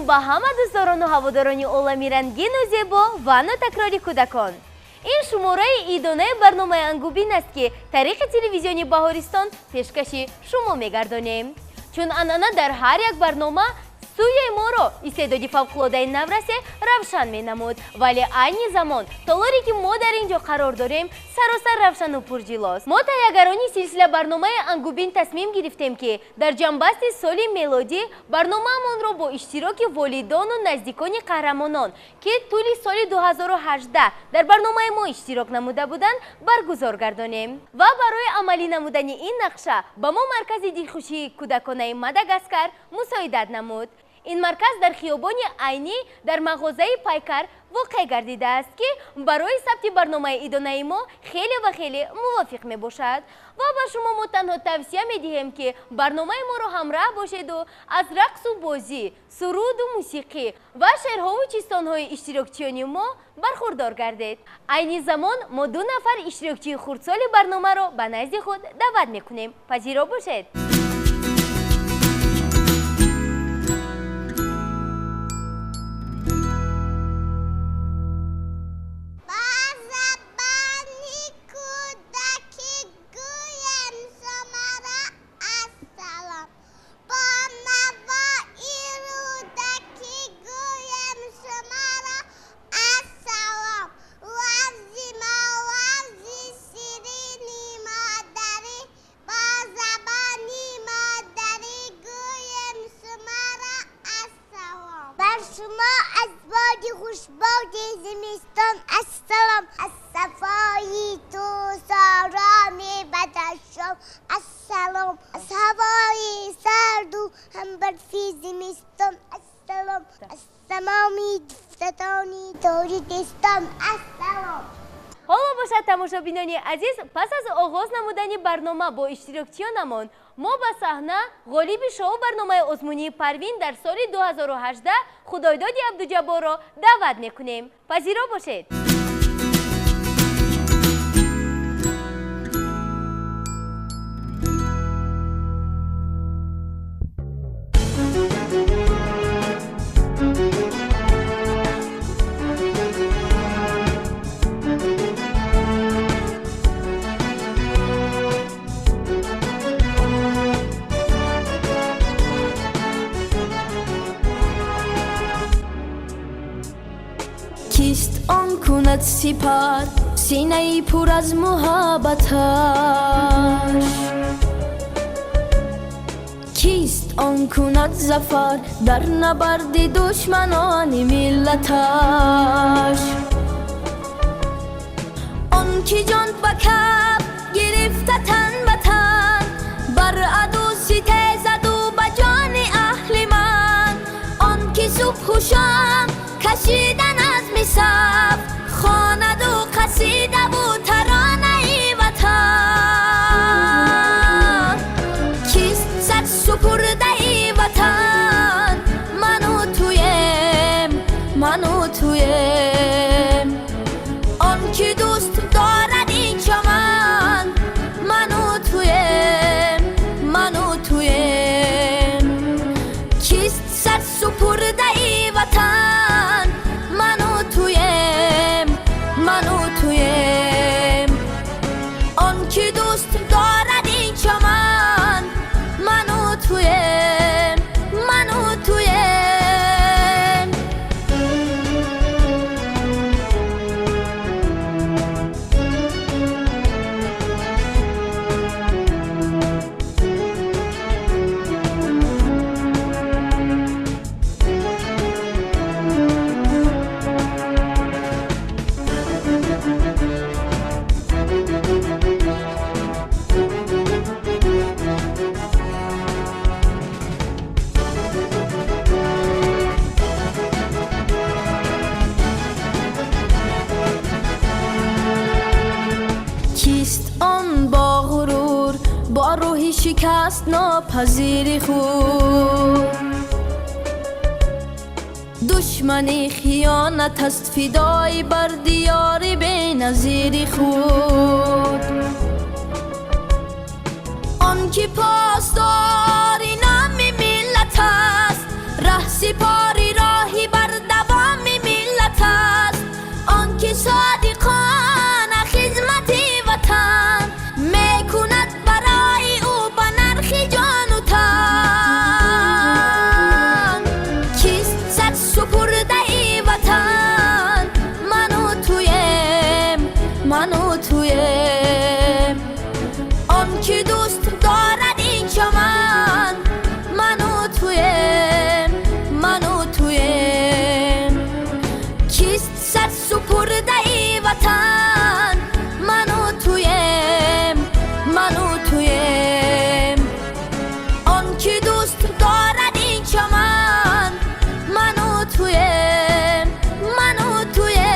با همه دوستداران و هواداران عالمی رنگین و زیبا و نو تکراری کودکان. این شماره ایدانه برنامه انگوبین است که طریق تلویزیونی بهارستان پیشکشی شما می‌گردانیم. چون آنها در هر یک برنامه سوی ما را استعدادی فوق‌العاده نورسه روشن می‌نمود، ولی عین زمان طوری که ما در اینجا قرار داریم سراسر روشن و پرجلاست. ما تهیه‌گرانی سلسله برنامه انگوبین تصمیم گرفتیم که در جنبست سال میلادی برنامه‌مان را با اشتراک والدان و نزدیکان قهرمانان که طول سال 2018 در برنامه ما اشتراک نموده بودند برگزار گردانیم و برای عملی نمودن این نقشه با ما مرکز دلخوشی کودکانه ماداگاسکار مساعدت نمود. این مرکز در خیابان عینی در مغازه پیکر واقع گردیده است که برای ثبت برنامه ایدانه ما خیلی موافق می باشد و با شما ما تنها توصیه می دهیم که برنامه ما را همراه باشید و از رقص و بازی، سرود و موسیقی و شعرها و چیستانهای اشتراکچیان ما برخوردار گردید. عین زمان ما 2 نفر اشتراکچی خردسال برنامه را به نزد خود دعوت می کنیم. پذیرا باشید. زمستان السلام الصفایی تو سارانی بدشم السلام از هوای سرد و هم برفی زمستان السلام از تمامی دفتانی دوری دستان السلام. حالا باشد تماشابینان عزیز، پس از آغاز نمودن برنامه با اشتراکچیانمان ما به صحنه غالب شو برنامه آزمونی پروین در سال 2018 خدایداد عبدالجبار را دعوت میکنیم. پذیرا باشید. کیست آن کند سپر سینه پر از محبتش؟ کیست آن کند ظفر در نبرد دشمنان ملتش؟ آن که جان به کف گرفته تن به تن بر عدو ستیزد و به جان اهل من، آن که صبح و شام کشیدن از مصاف خواند و قصیده و ترانه وطن. کیست سر سپرده وطن؟ من و تویم آن که دوست دارد این چمن، من و تویم کیست سر سپرده وطن؟ من و تویم آن که دوست دارد این چمن، من و تویم با روحی شکست ناپذیر خود، دشمنی خیانت است فدای بر دیار بی نظیر خود. آن که پاسداری نام ملت است، ره سپاری صد سپرده ای وطن من و تویم من و تویم آن که دوست دارد این چمن من و تویم من و تویم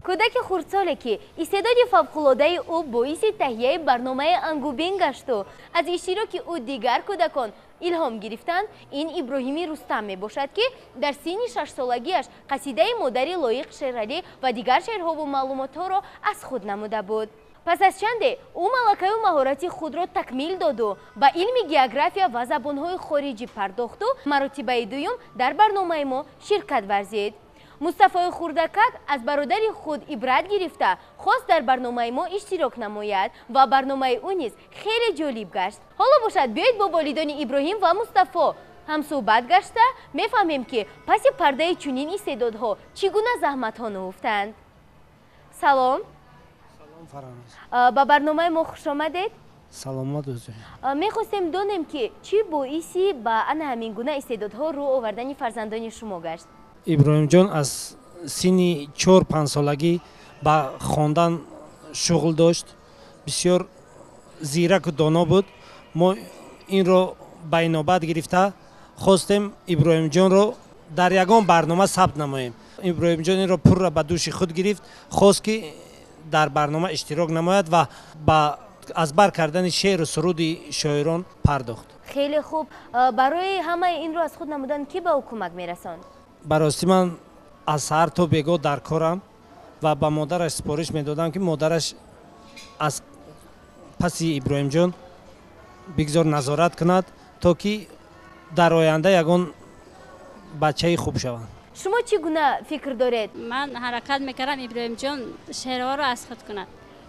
کودک خردساله که استعداد فوق‌العاده او باعث تهیه برنامه انگوبین گشت و از اشتراک او دیگر کودکان الهام گرفتند. این ابراهیمی رستم می باشد که در سن 6 سالگیش قصیده مادری لایق شعرعلی و دیگر شعرها و معلومات را از خود نموده بود. پس از چنده او ملکه و مهارت خود را تکمیل داد و به علم گئوگرافیا و زبانهای خارجی پرداخت و مراتب دوم در برنامه ما شرکت ورزید. مصطفی خردکک از برادر خود عبرت گرفته خواست در برنامه ما اشتراک نماید و برنامه او نیز خیلی جالب گشت. حالا باشد بیایید با والدان ابراهیم و مصطفی هم صحبت گشته میفهمیم که پس پرده چنین استعدادها چگونه زحمت ها نهفتند. سلام. سلام فراناز. با برنامه ما خوش آمدید. سلامت اوزه. میخواستیم دانیم که چی باعثی با همین گونه استعدادها رو آوردن فرزندان شما گشت؟ ابراهیم جان از سن 4-5 سالگی با خواندن شغل داشت. بسیار زیرک و دانا بود. ما این رو به نوبت گرفته خواستیم ابراهیم جان رو در یگان برنامه ثبت نماییم. ابراهیم جان این رو پر را به دوش خود گرفت، خواست که در برنامه اشتراک نماید و با از بر کردن شعر و سرود شاعران پرداخت. خیلی خوب. برای همه این رو از خود نمودن کی به او کمک میرساند؟ براستی من از سحر تا بیگاه در کارم و به مادرش سپارش میدادم که مادرش از پس ابراهیم جان بگذار نظارت کند تا که در آینده یگان بچه خوب شوند. شما چگونه فکر دارید؟ من حرکت میکردم ابراهیم جان شعرها رو از خود کند.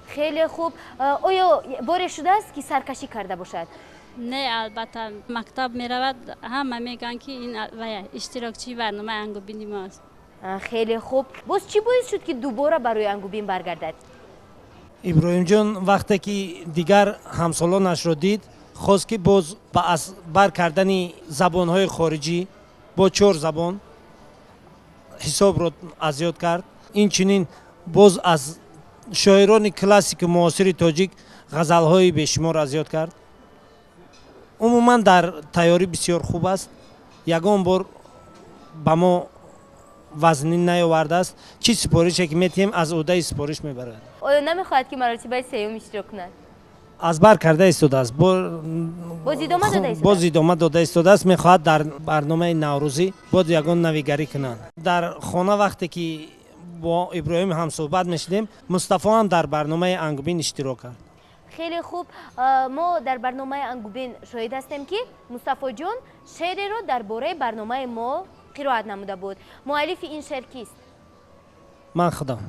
خیلی خوب. آیا بار شده است که سرکشی کرده باشد؟ نه البته مکتب میرود همه میگن که این اشتراکچی برنامه انگوبینی ماست. خیلی خوب. باز چی باعث شد که دوباره برای انگوبین برگردد؟ ابراهیم جان وقتی که دیگر همسالانش را دید خواست که باز با از بر کردن زبانهای خارجی با 4 زبان حساب را ازیاد کرد. این چنین باز از شاعران کلاسیک معاصر تاجیک غزلهای بیشمار ازیاد کرد. عموما در تیاری بسیار خوب است. یگان بار با ما وزنی نیاورده است. چی سپارشی که میتیم از عهده سپارش میبرد. آیا نمیخواهد که مراتب سوم اشتراک کند؟ از بر کرده ایستاده است. باز ادامه داده ایستاده است. میخواهد در برنامه نوروزی باز یگان نویگری کنند. در خانه وقتی که با ابراهیم هم صحبت میشدیم مصطفی هم در برنامه انگوبین اشتراک کرد. خیلی خوب. ما در برنامه انگوبین شاهد هستیم که مصطفی جان شعر را درباره برنامه ما قرائت نموده بود. مؤلف این شعر کیست؟ من خودم.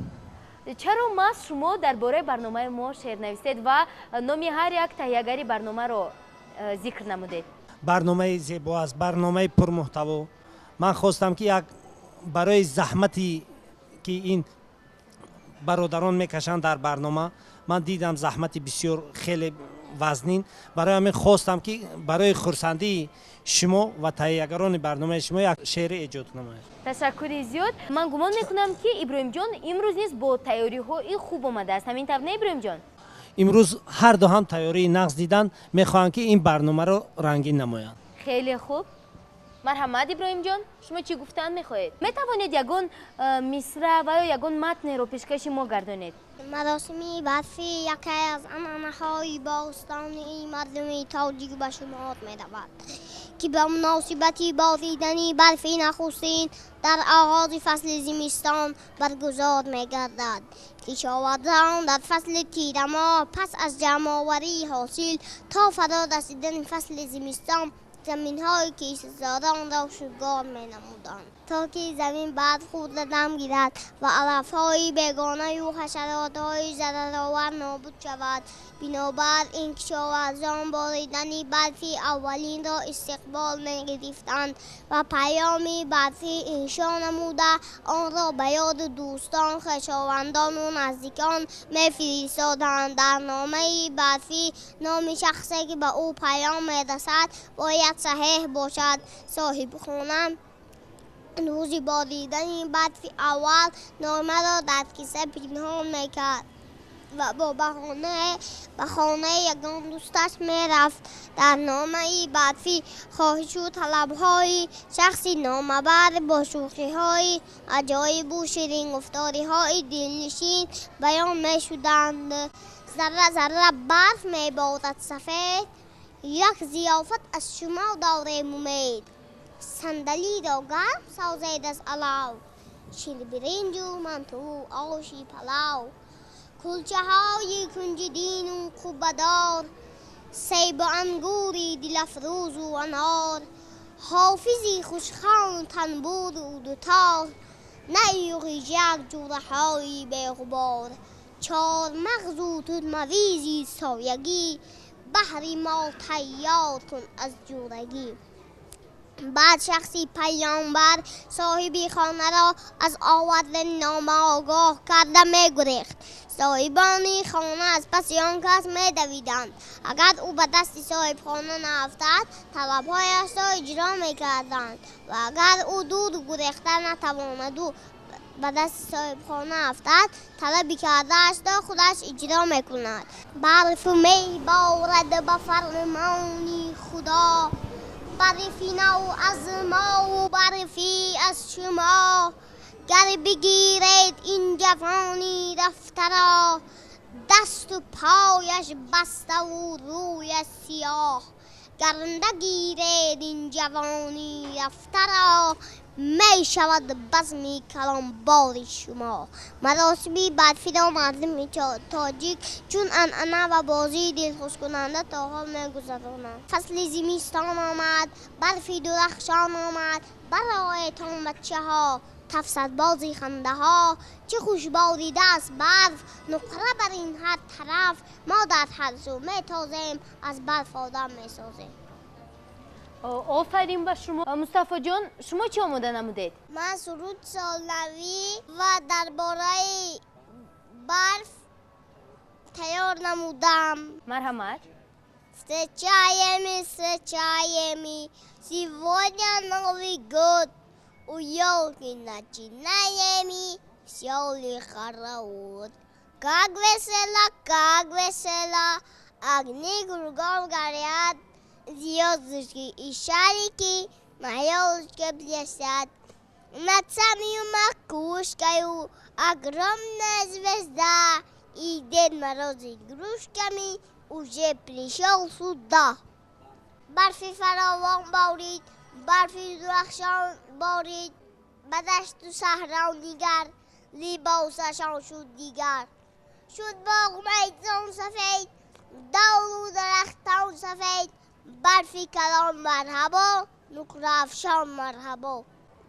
چرا ماست شما درباره برنامه ما شعر نویسید و نام هر یک تهیه‌گر برنامه را ذکر نمودید؟ برنامه زیبا است، برنامه پرمحتوا. من خواستم که یک برای زحمتی که این برادران میکشند در برنامه، من دیدم زحمتی بسیار خیلی وزنین. برای همین خواستم که برای خرسندی شما و تهیه‌گران برنامه شما یک شعر ایجاد نماید. تشکر زیاد. من گمان میکنم که ابراهیم جان امروز نیز با تیاری های خوب آمده است. همین طور نه ابراهیم جان؟ امروز هر دو هم تیاری نقص دیدن، میخواهند که این برنامه رو رنگین نمایند. خیلی خوب. مرحمت ابراهیم جان، شما چی گفتن میخواهید؟ میتوانید یگان مصرع و یا یگان متن رو پیشکش ما گردانید؟ مراسمی برفی یکی از عنعنه‌های باستانی مردمی تاجیک به شمار می‌رود که به مناسبت بازیدن برفی نخستین در آغاز فصل زمستان برگزار می‌گردد. کشاورزان در فصل تیر ماه پس از جمع‌آوری حاصل تا فرا رسیدن فصل زمستان زمین‌های کشتزاران را شویگار می‌نمودند تا که زمین بعد خود را دم گیرد و علف‌های بیگانه و حشرات‌های ضررآور نابود شود. بنابر این کشاورزان باریدن برفی اولین را استقبال می‌گرفتند و پیامی برفی انشا نموده آن را به یاد دوستان، خویشاوندان و نزدیکان می‌فرستادند. در نامه برفی نام شخصی که به او پیام می‌رسد باید صحیح باشد. صاحب خانه روزی باریدن برفی اول نامه را در کیسه پنهان می‌کرد و با به خانه یگان دوستش می‌رفت. در نامه برفی خواهش و طلب‌های شخصی نامبر با شوخی‌های عجایب و شیرین گفتاری‌های دلنشین بیان می‌شدند. ذره ذره برف می‌بارد سفید، یک ضیافت از شما داریم امید. صندلی را گرم سازید از علو، شیر برنج و منتو آشی پلو، کلچه های کنجدین و خوبدار، سیب و انگوری دل افروز و انار، حافظی خوشخوان تنبور و دوتار، نیوغ یک جوره های بیغبار، چار مغز و توت مویزی سایگی، بحری ما تیار کن از جورگی. بعد شخصی پیامبر صاحبی خانه را از آوردن نامه آگاه کرده می‌گریخت. صاحبان خانه از پس آن کس می‌دویدند. اگر او به دست صاحب خانه نیفتد طلب‌هایش را اجرا می‌کردند و اگر او دور گریخته نتواند و به دست صاحب خانه افتد طلبی کرده‌اش را خودش اجرا می‌کند. برف می‌بارد به فرمان خدا، برفی نو از ما و برفی از شما، گر بگیرید این جوانی رفته را، دست و پایش بسته و رویش سیاه، گر نگیرید این جوانی رفته را، می شود بزمی کلام بار شما. مراسمی برفی را مردم تاجیک چون عنعنه و بازی دلخوش کننده تا حال می‌گذرانند. فصل زمستان آمد، برفی درخشان آمد، برایتان بچه‌ها تفسد بازی خنده ها، چه خوش باریده است برف نقره بر این هر طرف، ما در هر سو میتازیم از برف آدم میسازیم. آفرین به شما. مصطفی جان، شما چی آماده نمودید؟ من سرود سالنوی و درباره برف تیار نمودم. مرحمت. Встречаем, сегодня Новый год. У елки начинаем, все ли хоровод. Как весело, огни кругом горят, звездочки и шарики на елочке блестят. Над самой макушкой огромная звезда, и Дед Мороз с игрушками уже пришел сюда. برفی فراوان بارید، برفی درخشان بارید، به دشت و صحرا نگر، لباسشان شد دیگر. شد باغ میدان سفید، دار و درختان سفید، برفی کلان مرحبا، نقره افشان مرحبا.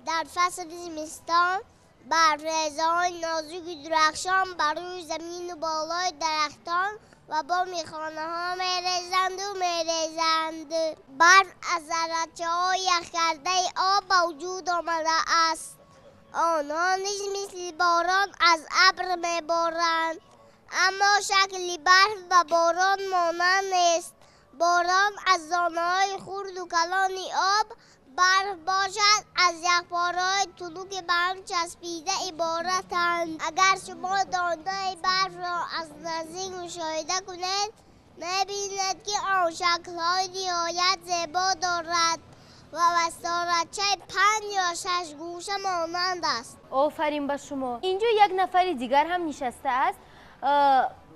در فصل زمستان برف‌ریزهای نازک درخشان بر روی زمین و بالای درختان و با میخانه‌ها می‌ریزند و می‌ریزند. برف از ذره‌های یخ کرده آب به وجود آمده است. آنها نیز مثل باران از ابر میبارند، اما شکل برف و باران مانند نیست. باران از دانه‌های خرد و کلانی آب، برف باشد از یخبارهای طلوع که به هم چسبیده عبارتند. اگر شما دانه برف را از نزدیک مشاهده کنید می‌بینید که آن شکل‌های نهایت زیبا دارد و وستارچه 5 یا 6 گوشه مانند است. آفرین به شما. اینجا یک نفر دیگر هم نشسته است.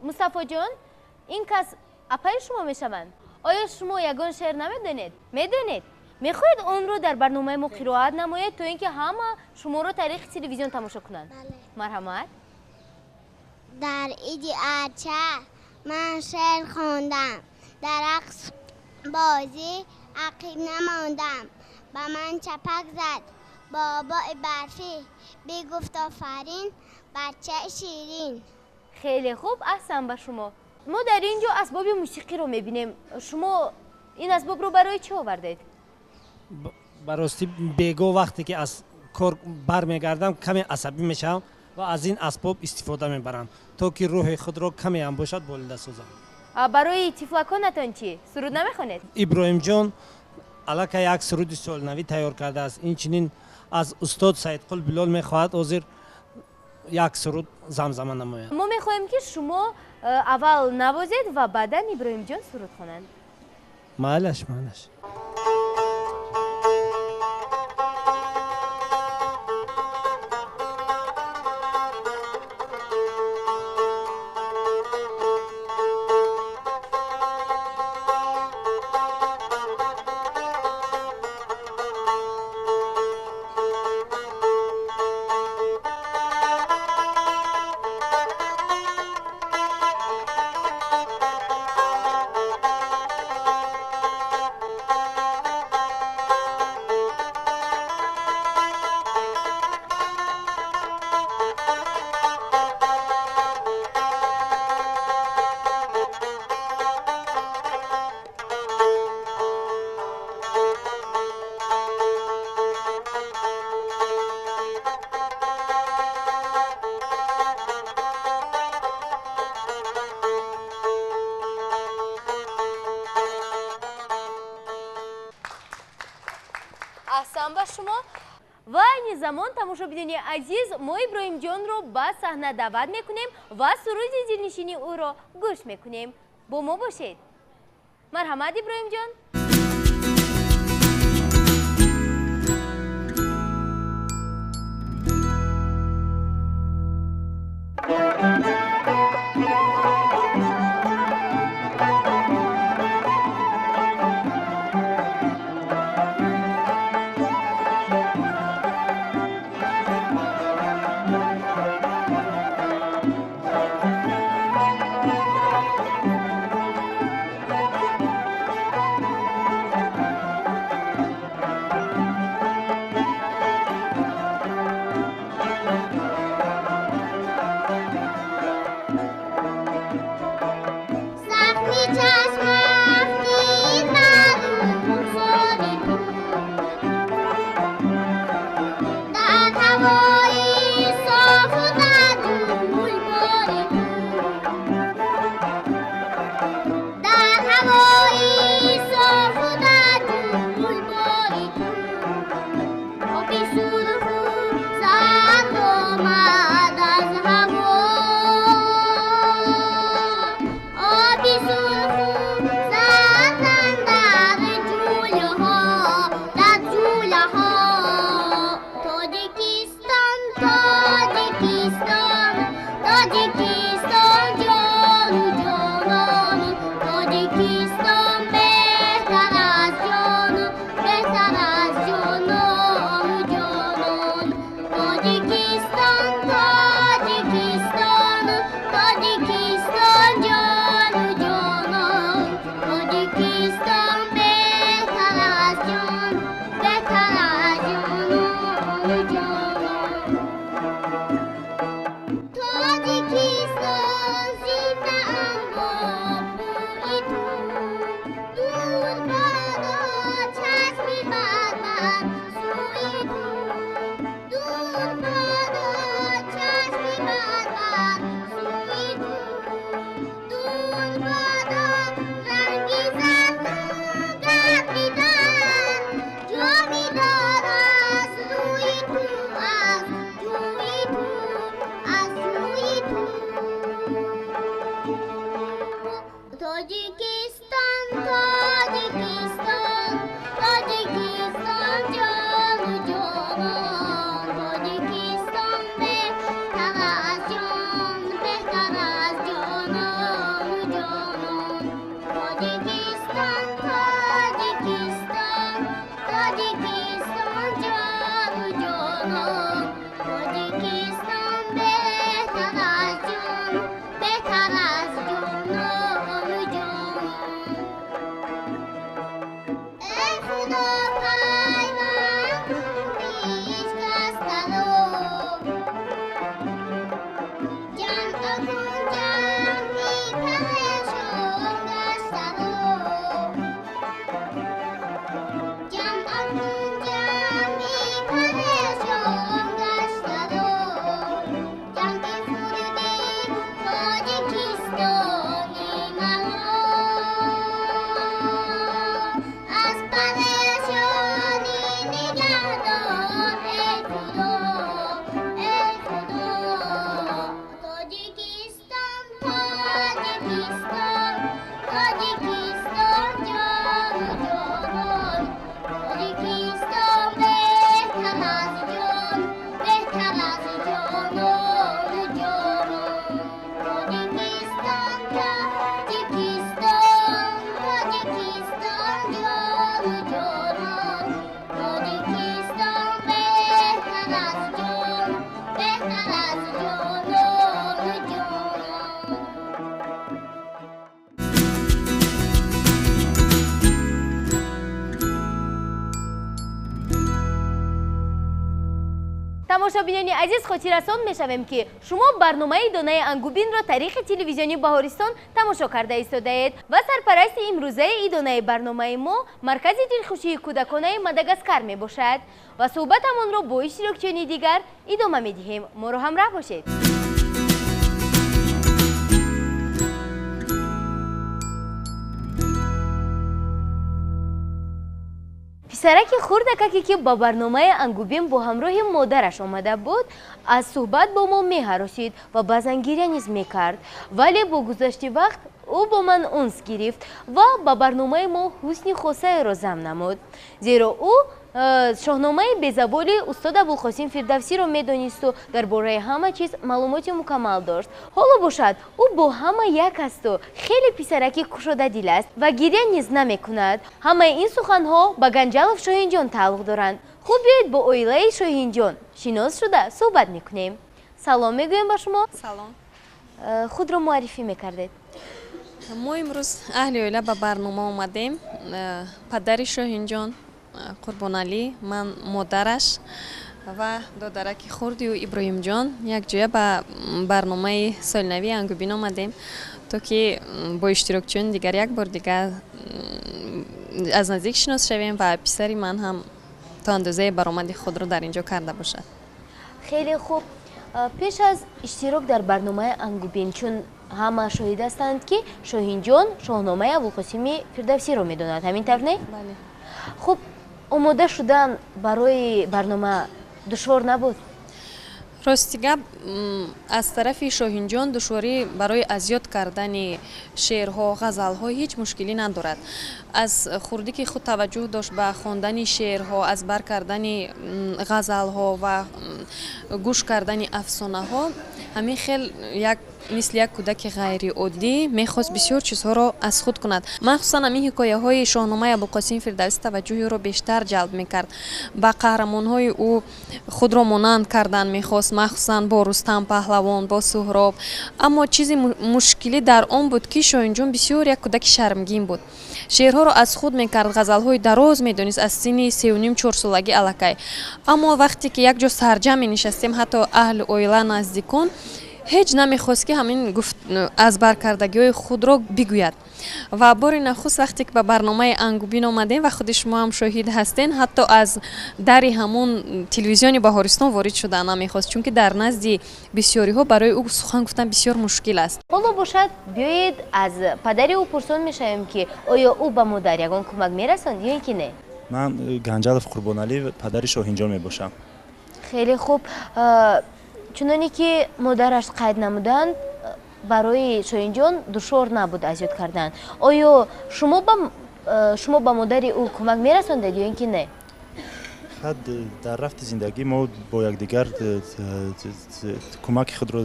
مصطفی جان، این کس اپای شما میشوند. آیا شما یگان شعر نمیدونید؟ میدونید؟ میخواید اون رو در برنامه ما قرائت نمایید تا اینکه همه شما رو طریق تلویزیون تماشا کنند. بله. مرحمت. در عید ارچه من شعر خواندم، در رقص بازی عقیب نماندم، به من چپک زد بابا برفی، بگفت آفرین بچه شیرین. خیلی خوب، احسن به شما. ما در اینجا اسباب موسیقی رو میبینیم. شما این اسباب رو برای چه آوردید؟ براستی بیگو وقتی که از کار برمیگردم کمی عصبی میشم و از این اسباب استفاده میبرم تا که روح خود را کمی هم باشد بلنده سازم. برای تفلکانتان چی؟ سرود نمیخونید؟ ابراهیم جان الکی یک سرود سالنوی تیار کرده است. این چنین از استاد سید قل بلال میخواهد حاضر یک سرود زمزمه نماید. ما میخوایم که شما اول نوازید و بعدا ابراهیم جان سرود خوانند. معلش. احسن به شما. و این زمان تماشابینان عزیز، ما ابراهیم جان رو به صحنه دعوت میکنیم و سرود زیرنشینی او را گوش میکنیم. با ما باشید. مرحمت ابراهیم جان. тамошобинёни азиз хотиррасон мешавем ки шумо барномаи донаи ангубин ро тариқи телевизиони баҳористон тамошо карда истодаед ва сарпарасти имрӯзаи идонаи барномаи мо маркази дилхушии кӯдаконаи мадагаскар мебошад ва суҳбатамонро бо иштирокчиёни дигар идома медиҳем. моро ҳамроҳ бошед. писараки хурдакаке ки ба барномаи ангубин бо ҳамроҳи модараш омада буд аз суҳбат бо мо меҳаросид ва баъзан гирья низ мекард, вале бо гузашти вақт ӯ бо ман унс гирифт ва ба барномаи мо ҳусни хосаеро зам намуд, зеро ӯ шоҳномаи безаволи устод Абулқосим Фирдавсиро медонисту дар бораи ҳама чиз маълумоти мукаммал дошт. ҳоло бошад ӯ бо ҳама як асту хеле писараки кушодадил аст ва гирья низ намекунад. ҳамаи ин суханҳо ба Ганҷалов Шоҳинҷон тааллуқ доранд. хуб биёед бо оилаи Шоҳинҷон шинос шуда суҳбат мекунем. салом мегӯем ба шумо. салом. худро муаррифӣ мекардед? мо имрӯз аҳли оила ба барнома омадем. Падари Шоҳинҷон Қурбоналӣ, ман модараш ва додараки хурди ӯ Иброҳимҷон якҷоя ба барномаи солнавии Ангубин омадем, то ки бо иштирокчиёни дигар як бор дигар аз наздик шинос шавем ва писари ман ҳам то андозае баромади худро дар инҷо карда бошад. хеле хуб. пеш аз иштирок дар барномаи Ангубин, чун ҳама шоҳид ҳастанд ки Шоҳинҷон шоҳномаи Абулқосими Фирдавсиро медонад, ҳамин тавр не? Бале. хуб, омода шудан барои барнома душвор набуд? рости гап, аз тарафи Шоҳинҷон душворӣ барои азёд кардани шеърҳо, ғазалҳо ҳеҷ мушкилӣ надорад. аз хурдӣ ки худ таваҷҷӯҳ дошт ба хондани шеърҳо, аз бар кардани ғазалҳо ва гӯш кардани афсонаҳо, ҳамин хел мисли як кӯдаки ғайриоддӣ мехост бисёр чизҳоро аз худ кунад. махсусан ҳамин ҳикояҳои шоҳномаи Абулқосим Фирдавсӣ таваҷҷӯҳи ӯро бештар ҷалб мекард. ба қаҳрамонҳои ӯ худро монанд кардан мехост, махсусан бо Рустам Паҳлавон, бо Суҳроб. аммо чизи мушкилӣ дар он буд ки Шоҳинҷон бисёр як кӯдаки шармгин буд. шеърҳоро аз худ мекард, ғазалҳои дароз медонист аз синни 3-4 солагӣ аллакай. аммо вақте ки якҷо сарҷам менишастем, ҳатто аҳли оила, наздикон, ҳеҷ намехост ки ҳамин аз баркардагиҳои худро бигӯяд. ва бори нахуст вақте ки ба барномаи Ангубин омадем ва худи шумо ҳам шоҳид ҳастен, ҳатто аз дари ҳамун телевизиони Баҳористон ворид шуда намехост, чунки дар назди бисёриҳо барои ӯ сухан гуфтан бисёр мушкил аст. ҳоло бошад биёед аз падари ӯ пурсон мешавем ки оё ӯ ба модар ягон кӯмак мерасонд ё ин ки не? ман Ганҷалов Қурбоналӣ падари Шоҳинҷон мебошам. хеле хуб. чуноне ки модараш қайд намуданд, барои Шоҳинҷон душвор набуд азёд кардан. оё шумо ба модари ӯ кӯмак мерасондед ё ин ки не? дар рафти зиндагӣ мо бо якдигар кӯмаки худро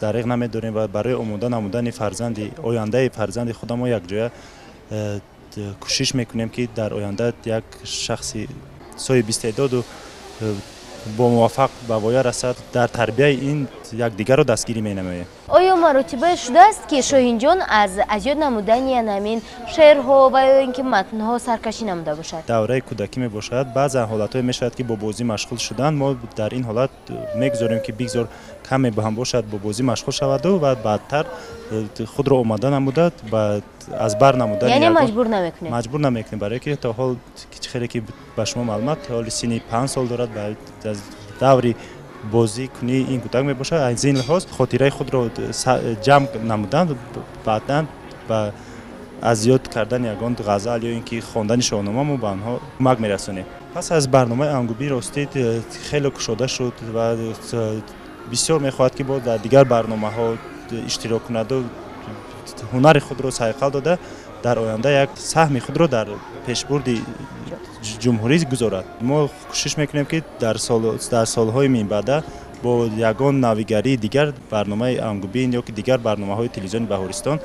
дариғ намедорем ва барои омода намудани фарзанди ояндаи фарзанди худам мо якҷоя кӯшиш мекунем ки дар оянда як шахси соҳиби истеъдоду бо муваффақ ба воя расад. дар тарбияи ин якдигарро дастгирӣ менамоем. оё маротибае шудааст ки Шоҳинҷон аз азёд намудани ҳамин шеърҳо ва ё ин ки матнҳо саркашӣ намуда бошад? давраи кӯдакӣ мебошад. баъзан ҳолатҳое мешавад ки бо бозӣ машғул шуданд. мо дар ин ҳолат мегузорем ки бигзор каме ҳам бошад бо бозӣ машғул шаваду ва баъдтар худро омода намудад аз бар намудани яъне маҷбур намекунем? маҷбур намекунем, барое ки то ҳол хеле ки ба шумо маълумат ҳоли синни 5 сол дорад. аз даври бозӣ кунӣ ин кӯдак мебошад. аз ин лиҳоз хотираи худро ҷамъ намудан баъдан ба аз ёд кардани ягон ғазал ё ин ки хондани шоҳнома мо ба онҳо кӯмак мерасонем. пас аз барномаи Ангубин ростӣ хеле кушода шуд ва бисёр мехоҳад ки бо дар дигар барномаҳо иштирок кунаду ҳунари худро сайқал дода дар оянда як саҳми худро дар пешбурди ҷумҳурӣ гузорад. мо кӯшиш мекунем ки дар солҳои минбаъда бо ягон навигарии дигар барномаи Ангубин ё ки дигар барномаҳои телевизиони Баҳористон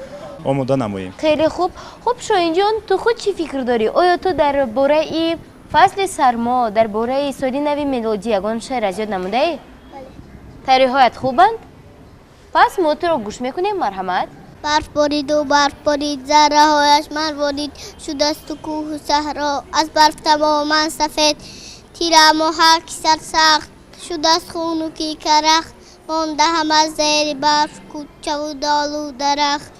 омода намоем. хеле хуб. хуб Шоҳинҷон, ту худ чӣ фикр дорӣ? оё ту дар бораи фасли сармо, дар бораи соли нави милодӣ ягон шеър аз ёд намудаӣ? тайёриҳоят хубанд? пас мо туро гӯш мекунем. марҳамат. برف باریده و برف بارید ذره هایش مروارید شده است تو کوه و صحرا از برف تماما سفید تیر اما هر کی سر سخت شد از خونوکی کرخ مانده هم از زیر برف کوچه و دال و درخت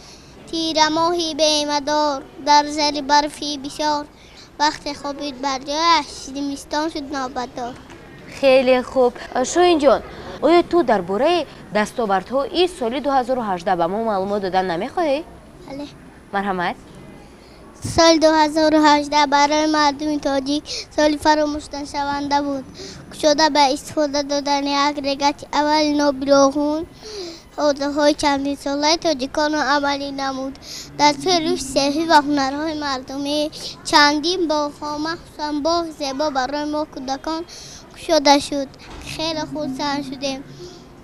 تیر ماهی بیمدار در زیر برفی بسیار وقت خوابید بر جایش زمستان شد نابدار. خیلی خوب. شاهین جان، آیا تو درباره دستاوردها این سال 2018 به ما معلومات دادن نمیخواهی؟ بله. مرحمت. سال 2018 برای مردم تاجیک سال فراموش نشونده بود. شده به استفاده دادن یک رگت اول نابلاغون حوزه‌های چندین ساله تاجیکان عملی نمود. در سروش صحی و هنرهای مردمی چندین باغ‌ها مخصوصاً باغ زیبا برای ما کودکان شده شد. خیلی خوب سر شدیم.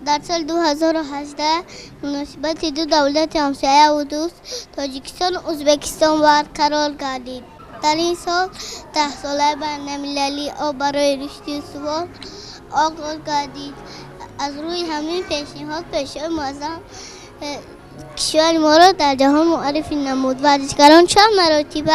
در سال 2018 مناسبت دو دولت همسایه و دوست تاجیکستان و ازبکستان برقرار گردید. در این سال 10 ساله بین‌المللی آب برای رشد استوار آغاز گردید. از روی همین پیشنهاد پیشه‌های معظم کشور ما را در جهان معرفی نمود. ورزشکاران چند مراتبه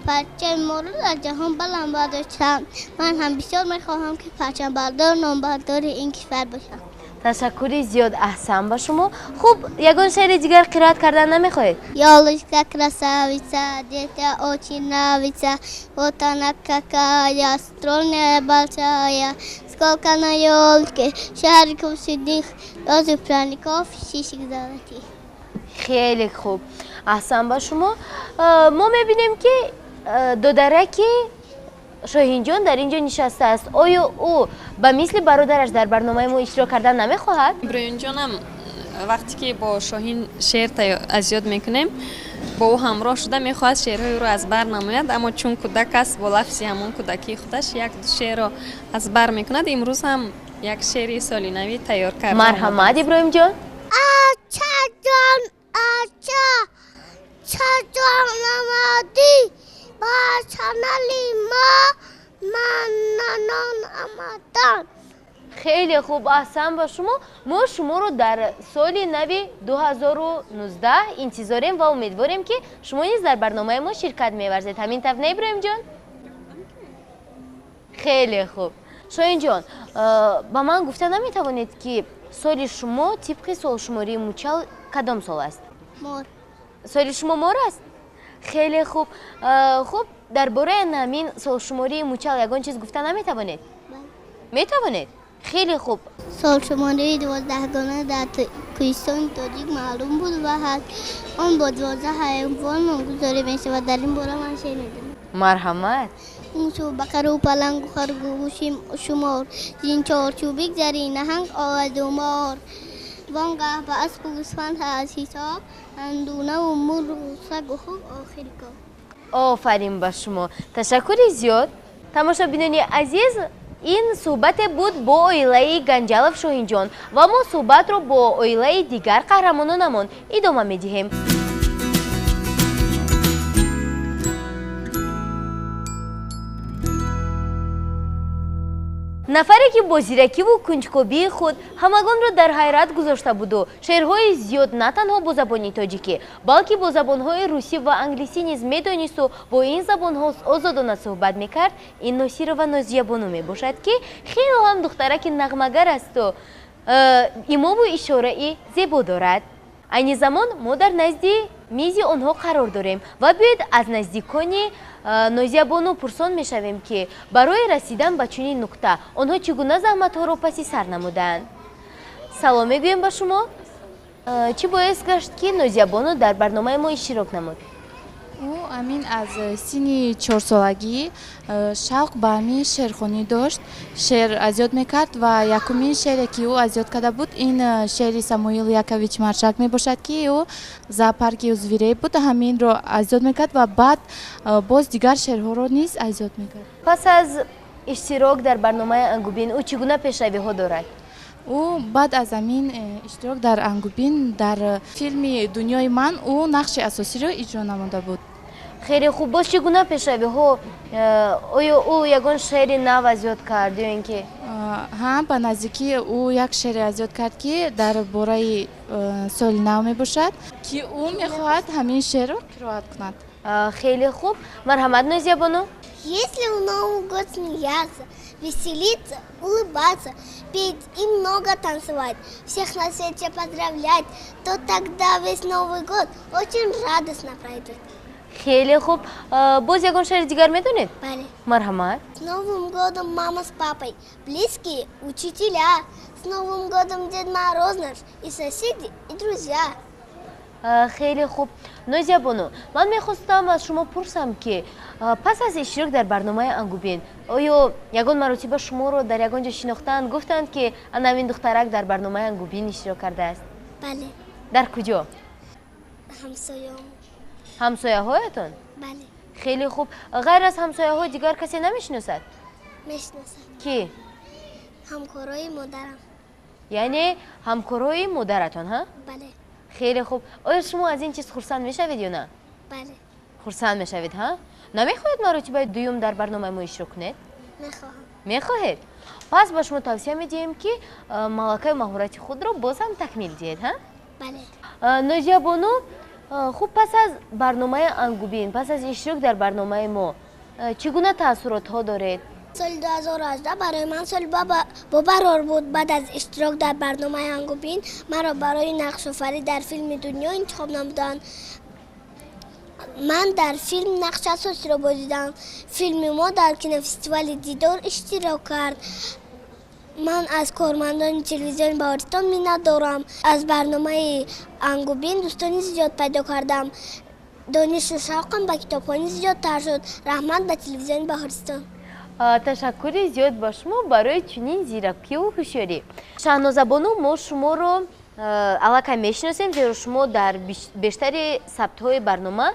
پرچم ما را در جهان بلند برداشتند. من هم بسیار می‌خواهم که پرچم بردار نامبردار این کشور باشم. تشکری زیاد، احسن با شما. خوب، یگان شعر دیگر قرائت کردن نمیخواهید؟ Ялочка красавица, дитя очень нравится, вот она какая стройная большая, сколько на елке шариков сидит, розы пряников, шишек золотых. خیلی خوب، احسن با شما. ما میبینیم که دودرک شاهین جان در اینجا نشسته است. آیا او به مثل برادرش در برنامه ما اشتراک کردن نمیخواهد؟ ابراهیم جانم وقتی که با شاهین شعر از یاد میکنیم با او همراه شده میخواهد شعرهای رو از بر نماید، اما چون کودک است با لفظی همون کودکی خودش یک شعر رو از بر میکند. امروز هم یک شعری سالی نوی تیار کرده. مرحمت ابراهیم جان. آچا جان آچا چه جان نمادی با چنلی ما من ننان آمدن. خیلی خوب، احسن با شما. ما شما رو در سال نوی 2019 انتظاریم و امیدواریم که شما نیز در برنامه ما شرکت می‌ورزید. همین طرف نه ابراهیم جان؟ خیلی خوب. شاهین جان، با من گفته نمیتوانید که سال شما طبق سال شماری موچل کدام سال است؟ مور. سال شما مور است؟ خیلی خوب. خوب، درباره همین سال شماری موچل یگان چیز گفته نمیتوانید؟ میتوانید؟ خیلی خوب. سال شماره 12 گانه در کوهستان تاجیک معلوم بود و هست آن با 12 حیوان نامگذاری میشه و در این باره من شنیدم. مرحمت. موش و بقره و پلنگ و خرگوش شمار زین چارچوب بگذری نهنگ آورد و مار وانگاه به اسب و گوسفند از حساب اندونه و مور و سگ و خوب آخری کار. آفرین با شما، تشکری زیاد. تماشابینان عزیز، این صحبت بود با عائله گنجالف شاهین جان و ما صحبت رو با عائله دیگر قهرمانانمون ادامه میدهیم. نفری که با زیرکی و کنجکاوی خود همگان را در حیرت گذاشته بود و شعرهای زیاد نه تنها با زبان تاجیکی بلکه با زبانهای روسی و انگلیسی نیز میدانست و با این زبانها آزادانه صحبت میکرد، این ناصیر و نازیه بانو میباشد که خیلی هم دخترک نغمه‌گر است و ایما و اشاره زیبا دارد. این زمان ما در نزدی میزی آنها قرار داریم و بیاید از نزدیکان نازیه بانو پرسان میشویم که برای رسیدن به چنین نقطه آنها چگونه زحمت‌ها را پس سر نمودند. سلام میگویم با شما. چی باعث گشت که نازیه بانو در برنامه ما اشتراک نمود؟ او امین از سنی 4 سالگی شوق به همین شعرخوانی داشت. شعر از یاد میکرد و یکمین شعری که او از یاد کرده بود این شعر ساموئیل یاکوویچ مارشاک میباشد که او زاپارک اوزویری بود. همین رو از یاد میکرد و بعد باز دیگر شعرها رو نیز از یاد میکرد. پس از اشتراک در برنامه انگوبین او چگونه پیشروی ها دارد؟ او بعد از همین اشتراک در انگوبین در فیلم دنیای من او نقش اساسی را اجرا نموده بود. خیلی خوب. باز چگونه پیشروی ها؟ آیا او یگان شعر نو از یاد کرد یا اینکه ها به نزدیکی او یک شعر از یاد کرد که در باره سال نو می باشد که او میخواهد همین شعر را قرائت کند. خیلی خوب. مرحمت نازیه بانو. Если в Новый год смеяться, веселиться, улыбаться, петь и много танцевать, всех на свете поздравлять, то тогда весь Новый год очень радостно пройдет. خیلی خوب باز یکون شعر دیگر میدونید؟ Бали. مرحمت. С Новым годом мама с папой, близкие, учителя. С Новым годом Дед Мороз наш, и соседи, и друзья. خیلی خوب. نوزیا بانو من میخواستم از شما پرسم که پس از اشتراک در برنامه انگوبین آیا یگان مراتب شما رو در یگان جا شناختند گفتند که نوین دخترک در برنامه انگوبین اشتراک کرده است؟ بله. در کجا؟ همسایه‌ام. همسایه هایتون؟ بله. خیلی خوب. غیر از همسایه های دیگر کسی نمیشناسد؟ میشناسم. کی؟ همکارای مادرم. یعنی همکارای مادرتون ها؟ بله. خیلی خوب. آیا شما از این چیز خرسند میشوید یا نه؟ بله. خرسند میشوید ها؟ نمیخواهید مراتب دوم در برنامه ما اشتراک کنید؟ میخواهم. میخواهید؟ پس با شما توصیه میدیم که ملکه مهارت خود را باز هم تکمیل دهید ها؟ بله. نوزیا بانو خوب پس از برنامه انگوبین پس از اشتراک در برنامه ما چگونه تاثیرات ها دارید؟ سال 2018 برای من سال با قرار بود. بعد از اشتراک در برنامه انگوبین مرا برای نقش آفرینی در فیلم دنیا انتخاب نمودند. من در فیلم نقش اساسی را بازیدم. فیلم ما در کینوفستیوال دیدار اشتراک کرد. من از کارمندان تلویزیون بهارستان منت دارم. از برنامه انگوبین دوستانی زیاد پیدا کردم. دانش و شوقم به کتابخوانی زیادتر شد. رحمت به تلویزیون بهارستان. تشکر زیاد با شما برای چنین زیرکی و هوشیاری. شاهنازه بانو ما شما رو علاقه میشناسیم زیرا شما در بیشتر ثبت‌های برنامه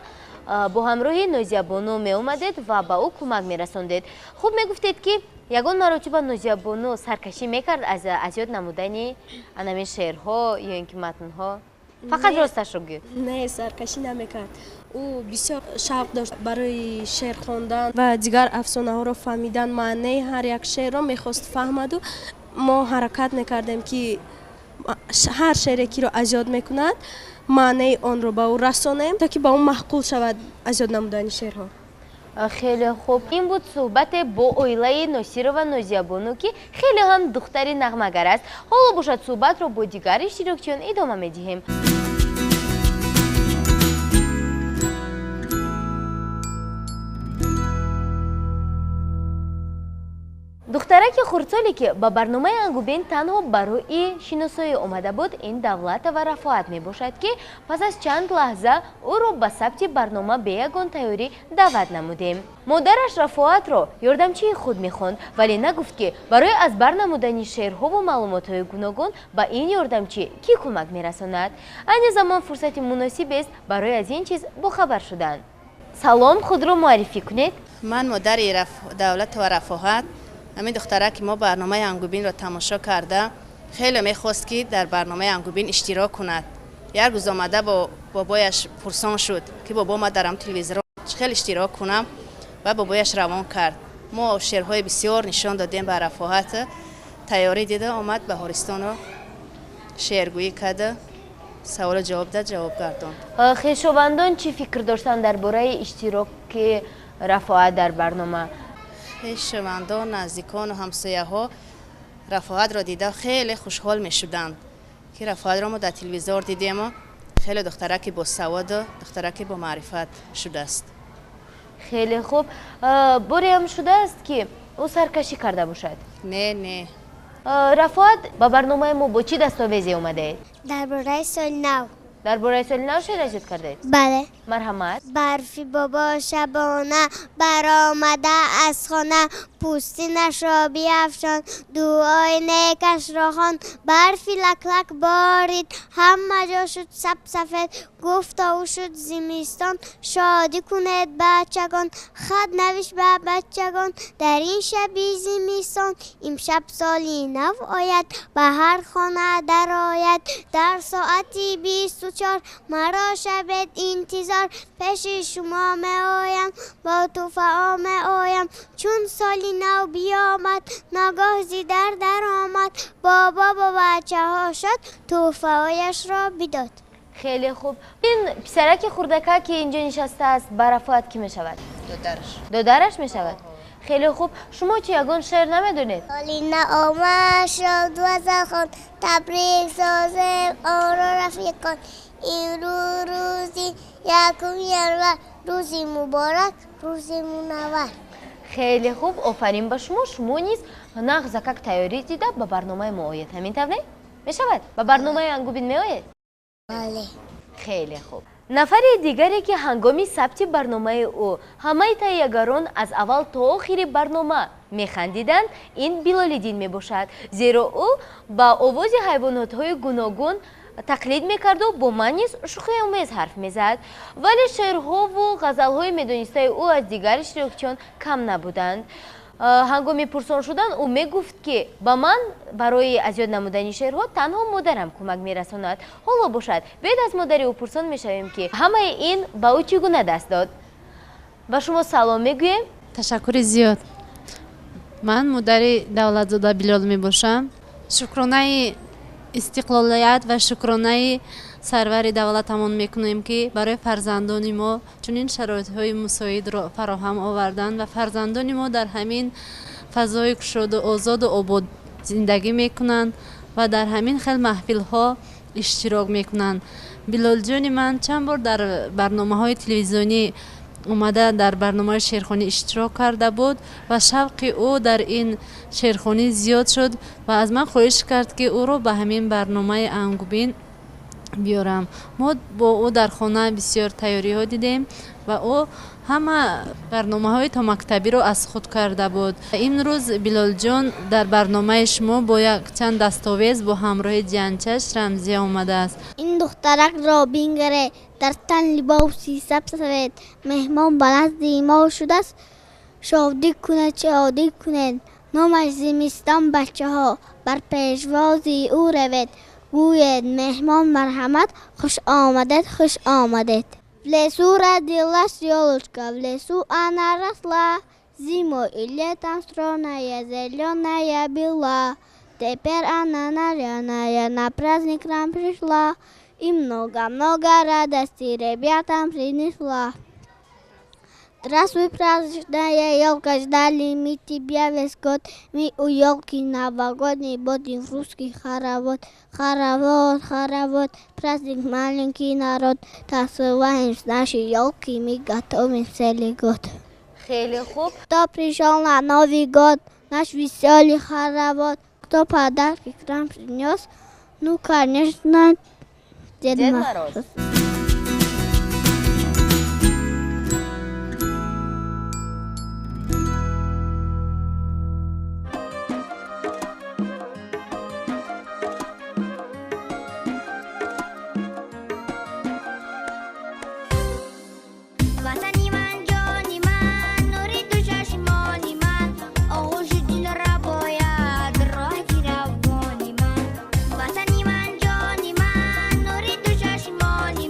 با همراه نوزیا بانو می اومدید و با او کمک می رسوندید. خوب می گفتید که یگان مراتب نوزیا بانو سرکشی میکرد از یاد نمودن انمی شعرها یا اینکه متنها؟ فقط راستش رو گفت. نه سرکشی نمیکرد. او بسیار شوق داشت برای شعر خواندن و دیگر افسانه ها رو فهمیدن. معنی هر یک شعر رو میخواست فهمد و ما حرکت میکردیم که هر شعری که رو از یاد میکند معنی آن رو به او رسانیم تا که به اون محقول شود از یاد نمودن شعرها. خیلی خوب. این بود صحبت با اویلای ناصر و نوزیا بانو که خیلی هم دختری نغمه‌گر است. حالا باشد صحبت رو با دیگر اشتراکچیان ادامه میدهیم. دخترک خردسالی که با برنامه انگوبین تنها برای شناسایی آمده بود این دولت و رفاعت می باشد که پس از چند لحظه او را به ثبت برنامه به یگان تیاری دعوت نمودیم. مادرش رفاعت را یاردمچی خود می خواند ولی نگفت که برای از بر نمودن شعرها و معلومات های گوناگون به این یاردمچی کی کمک می رساند. این زمان فرصت مناسب است برای از این چیز باخبر شدن. سلام، خود را معرفی کنید. من مدیر دولت و رفاهت. همین دختره که ما برنامه انگوبین را تماشا کرده خیلی میخواست که در برنامه انگوبین اشتراک کند. یک روز آمده با بابایش پرسان شد که بابا ما درم تلویزیون خیلی اشتراک کنم و بابایش روان کرد. ما شعرهای بسیار نشان دادیم به رفاهت. تیاری دیده آمد به بهارستان و شعرگویی کرده. سوال جواب داد، جواب گرداند. خویشاوندان چی فکر داشتن درباره اشتراک رفاهت در برنامه؟ خویشاوندان، نزدیکان و همسایه ها رفاهت را دیده خیلی خوشحال می شدند که رفاهت را ما در تلویزیون دیدیم و خیلی دخترکی با سواد و دخترکی با معرفت شده است. خیلی خوب. باری هم شده است که او سرکشی کرده باشد؟ نه. رفاهت با برنامه ما با چی دستاویزی اومده؟ درباره سال نو. درباره سال نو شرکت کرده؟ بله. مرحمت. برفی بابا شبانه برآمده از خانه، پوستینش را بیفشان دعای نیکش را خواند. برفی لک لک بارید همه جا شد سفید، گفتا او شد زمستان شادی کنید بچگان. خط نوشت به بچگان در این شبی زمستان، امشب سالی نو آید به هر خانه در آید. در ساعتی 24 مرا شب انتظار، پیش شما می آیم با توفا می آیم. چون سالی نو بیامد ناگاه زی در آمد، بابا با بچه ها شد توفایش را بداد. خیلی خوب. این پسرک خردکه که اینجا نشسته است برافت کی می شود؟ دادرش می شود. خیلی خوب. شما چی یگان شعر نمیدونید؟ سالینا آمد شد و زخان تبریک سازم آن را رفیق کن این روزی یکم یارور روزی مبارک روزی منور. خیلی خوب. آفرین به شما. شما نیز نغز که تیاری دیده به برنامه ما آید. همین طور می شود؟ به برنامه انگوبین می آید؟ بله. خیلی خوب. نفر دیگری که هنگامی ثبت برنامه او همه تهیه‌گران از اول تا آخر برنامه میخندیدند این بلال‌الدین میباشد، زیرا او با آواز حیوانات‌های گوناگون تقلید میکرد و با من نیز شوخی آمیز حرف میزد، ولی شعرها و غزل‌های میدانسته او از دیگر اشتراکچیان کم نبودند. هنگامی پرسان شدن او میگفت که با من برای از یاد نمودن شعرها تنها مادرم کمک میرساند. حالا باشد بعد از مادر او پرسان میشویم که همه این با او چگونه دست داد. و شما سلام میگویم. تشکر زیاد. من مادر دولتزاده بلال میباشم. شکرانه استقلالیت و شکرانه سرور دولتمون میکنیم که برای فرزندان ما چنین شرایط‌های مساعد را فراهم آوردن و فرزندان ما در همین فضای گشوده و آزاد و آباد زندگی میکنند و در همین خیلی محفل‌ها اشتراک میکنند. بلال جان من چند بار در برنامه‌های تلویزیونی اومده در برنامه شعرخوانی اشتراک کرده بود و شوق او در این شعرخوانی زیاد شد و از من خواهش کرد که او رو به همین برنامه انگوبین بیارم. ما با او در خانه بسیار تیاری ها دیدیم و او همه برنامه های تا مکتبی رو از خود کرده بود. این روز بلال جان در برنامه شما با یک چند دستاویز با همراه جانچش رمزی آمده است. این دخترک را بینگره در تن لباسی سبز مهمان بلند ما شده است شادی کنه چه عادی کنه نامش زمستان بچه ها بر پیشوازی او روید گوید مهمان مرحمت خوش آمدید خوش آمدید. В лесу родилась елочка, в лесу она росла, зимой и летом стройная, зеленая бела. Теперь она нарядная, на праздник к нам пришла, и много-много радости ребятам принесла. Здравствуй, праздничная елка, ждали мы тебя весь год. Мы у елки новогодний будем в русский хоровод. Хоровод, хоровод, праздник маленький народ. Танцеваем с нашей елки, мы готовим целый год. خیلی خوب. Кто пришел на Новый год, наш веселый хоровод. Кто подарки к нам принес? Ну, конечно, Дед Мороз. Money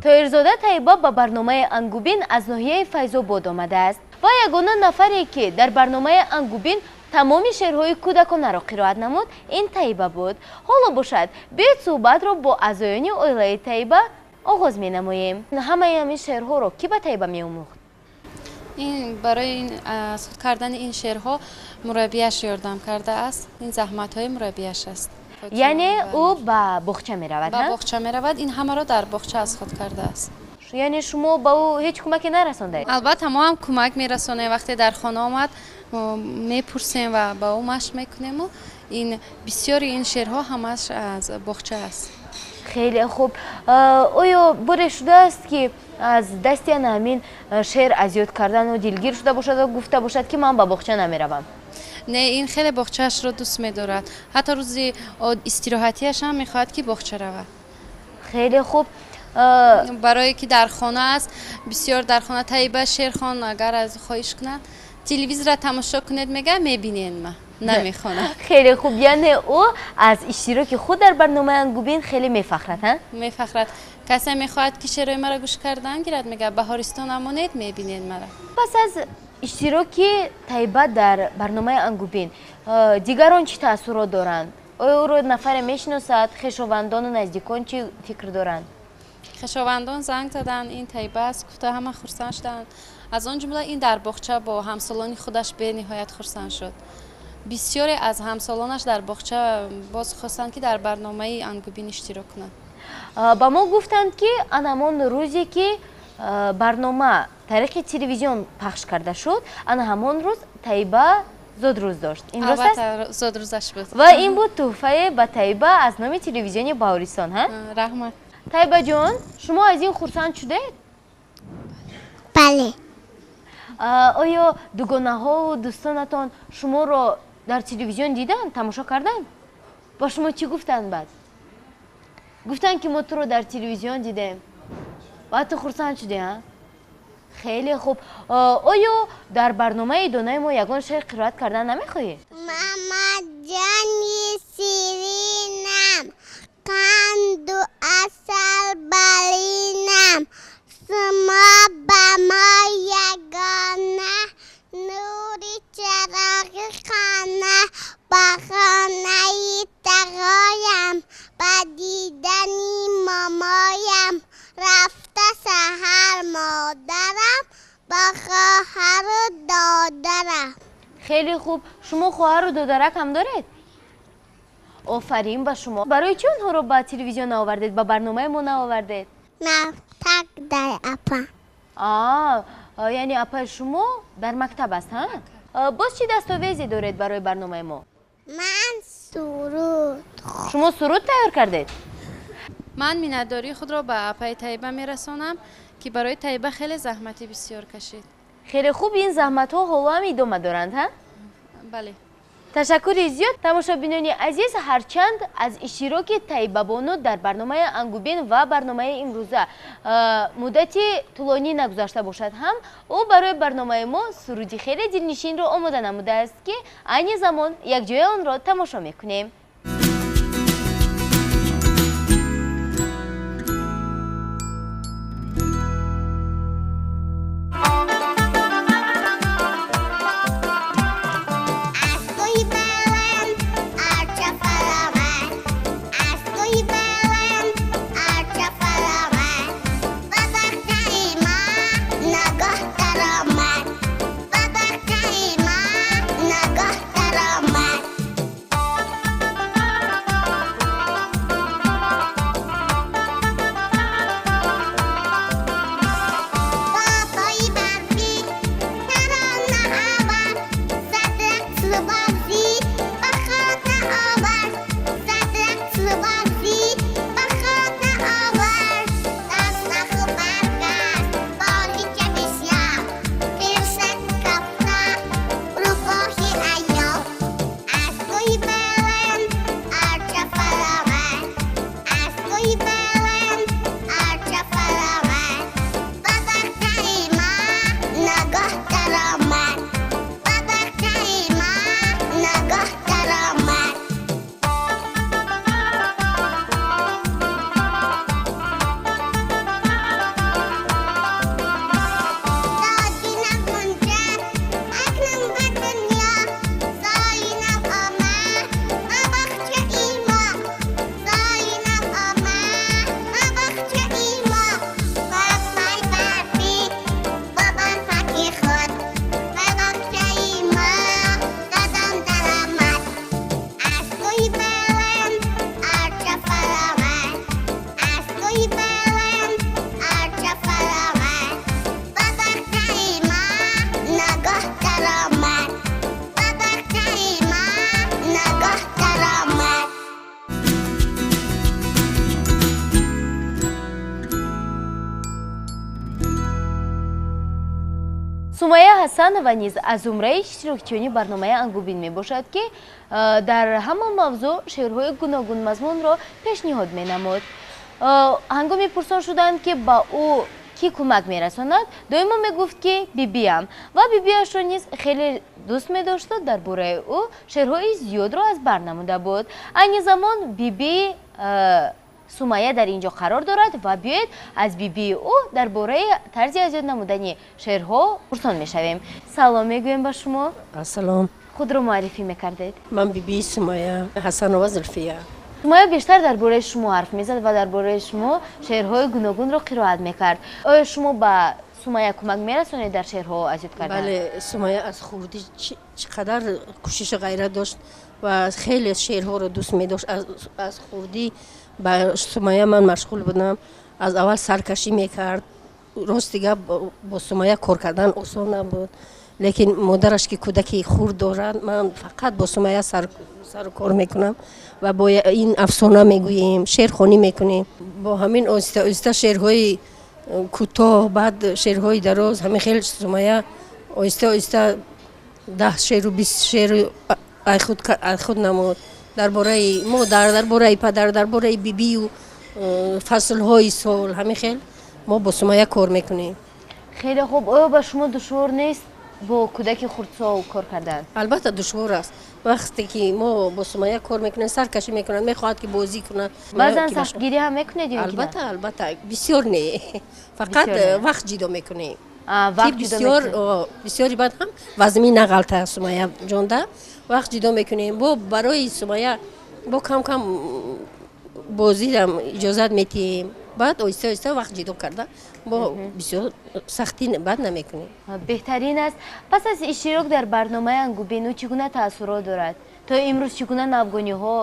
тоирзода таиба ба барномаи ангубин аз ноҳияи файзобод омадааст ва ягона нафаре ки дар барномаи ангубин тамоми шеърҳои кӯдаконаро қироат намуд ин таиба буд. ҳоло бошад биёед суҳбатро бо аъзоёни оилаи таиба оғоз менамоем. ҳамаи ҳамин шеърҳоро кӣ ба таиба меомӯхт? ин барои суд кардани ин шеърҳо мураббияш ёрдам кардааст. ин заҳматҳои мураббияш аст. яъне ӯ ба боғча меравад? ба боғча меравад. ин ҳамаро дар боғча аз худ кардааст. яъне шумо ба ӯ ҳеҷ кӯмаке нарасондаед? албатта мо ҳам кӯмак мерасонем. вақте дар хона омад мепурсем ва ба ӯ машқ мекунему. ин бисёри ин шеърҳо ҳамаш аз боғча аст. хеле хуб. оё боре шудааст ки аз дасти ана ҳамин шеър азёд кардану дилгир шуда бошад ва гуфта бошад ки ман ба боғча намеравам? не, ин хеле боғчаашро дӯст медорад. ҳатто рӯзи истироҳатиаш ҳам мехоҳад ки боғча равад. хеле хуб. барое ки дар хона аст, бисёр дар хона таиба шерхон агар аз хоҳиш кунад телевизора тамошо кунед мега мебинед ма намехонад. хеле хуб. яъне ӯ аз иштироки худ дар барномаи ангубин хеле мефахрад? мефахрад. касе мехоҳад ки шеърҳои маро гӯш кардан гирад мега баҳористон амонед мебинед мара. пас аз иштироки таиба дар барномаи ангубин дигарон чӣ таассурот доранд? оё ӯро нафаре мешиносад? хешовандону наздикон чӣ фикр доранд? хешовандон занг задан ин таиба аст гуфта ҳама хурсанд шуданд. аз он ҷумла ин дар боғча бо ҳамсолони худаш бениҳоят хурсанд шуд. бисёре аз ҳамсолонаш дар боғча боз хостанд ки дар барномаи ангубин иштирок кунанд. ба мо гуфтанд ки ан ҳамон рӯзе ки барнома тариқи телевизион пахш карда шуд ан ҳамон рӯз таиба зодрӯз дошт. ин рост аст? албатта зодрӯзаш буд. ва ин буд тӯҳфае ба таиба аз номи телевизиони баҳористон. раҳмат. таибаҷон, шумо аз ин хурсанд шудед? бале. оё дугонаҳову дӯстонатон шуморо дар телевизион диданд, тамошо карданд? ба шумо чӣ гуфтанд баъд? гуфтанд ки мо туро дар телевизион дидем ва ту хурсанд шудӣ? хеле хуб. оё дар барномаи донаи мо ягон шеър қироат кардан намехоҳӣ? мамаҷони сиринам, қанду асал балинам, шумо ба мо ягона нури чароғи хона, ба хонаи тағоям, ба дидани момоям, рафта саҳар модарам, ба хоҳару додарам. хеле хуб. шумо хоҳару додарак ҳам доред? офарин ба шумо. барои чӣ онҳоро ба телевизион наовардед, ба барномаи мо наовардед? мактаб дар апа. яъне апаи шумо дар мактаб аст? боз чӣ дастовезе доред барои барномаи мо? ман суруд. шумо суруд тайёр кардед? ман миннатдории худро ба апаи таиба мерасонам ки барои таиба хеле заҳмати бисёр кашид. хеле хуб. ин заҳматҳо ҳоло ҳам идома доранд? бале. ташаккури зиёд тамошобинони азиз. ҳарчанд аз иштироки таибабону дар барномаи ангубин ва барномаи имрӯза муддати тӯлонӣ нагузашта бошад ҳам ӯ барои барномаи мо суруди хеле дилнишинро омода намудааст ки айни замон якҷоя онро тамошо мекунем. сумая ҳасанова низ аз зумраи иштирокчиёни барномаи ангубин мебошад ки дар ҳамон мавзӯъ шеърҳои гуногун мазмунро пешниҳод менамуд. ҳангоми пурсон шуданд ки ба ӯ ки кӯмак мерасонад, доимо мегуфт ки бибиам ва бибиашро низ хеле дӯст медошту. дар бораи ӯ шеърҳои зиёдро аз бар намуда буд. айни замон биби сумая дар инҷо қарор дорад ва биёед аз бибии ӯ дар бораи тарзи азиёд намудани шеърҳо пурсон мешавем. салом мегӯем ба шумо. ассалом. худро муаррифӣ мекардед? ман бибии сумая ҳасанова зулфия. сумая бештар дар бораи шумо ҳарф мезад ва дар бораи шумо шеърҳои гуногунро қироат мекард. оё шумо ба сумая кӯмак мерасонед дар шеърҳо азиёд кардан? бале, сумая аз хурдӣ чӣ қадар кӯшиши ғайрат дошт ва хеле шеърҳоро дӯст медошт. аз хурдӣ ба сумая ман машғул будам. аз аввал саркашӣ мекард. рости гап бо сумая кор кардан осон набуд, лекин модараш ки кӯдаки хурд дорад, ман фақат бо сумая сару кор мекунам ва бо ин афсона мегӯем, шеърхонӣ мекунем. бо ҳамин оҳиста оҳиста шеърҳои кӯтоҳ, баъд шеърҳои дароз, ҳамин хел сумая оҳиста оҳиста 10 шеъру 20 шеъру ай худ намуд дар бораи модар, дар бораи падар, дар бораи бибию фаслҳои сол. ҳамин хел мо бо сумая кор мекунем. хеле хуб. оё ба шумо душвор нест бо кӯдаки хурдсол кор кардан? албатта душвор аст. вақте ки мо бо сумая кор мекунем, саркашӣ мекунад, мехоҳад ки бозӣ кунад. баъзан сахтгирӣ ҳам мекунед? албатта бисёр не, фақат вақт ҷидо мекунем. бисёри баъд ҳам вазми нағалта сумая ҷонда вақт ҷидо мекунем. бо барои сумая бо кам кам бозидам иҷозат метиҳем. баъд оҳиста оҳиста вақт ҷидо карда бо бисёр сахтӣ бад намекунем. беҳтарин аст. пас аз иштирок дар барномаи ангубин ӯ чӣ гуна таассурот дорад? то имрӯз чӣ гуна навгониҳо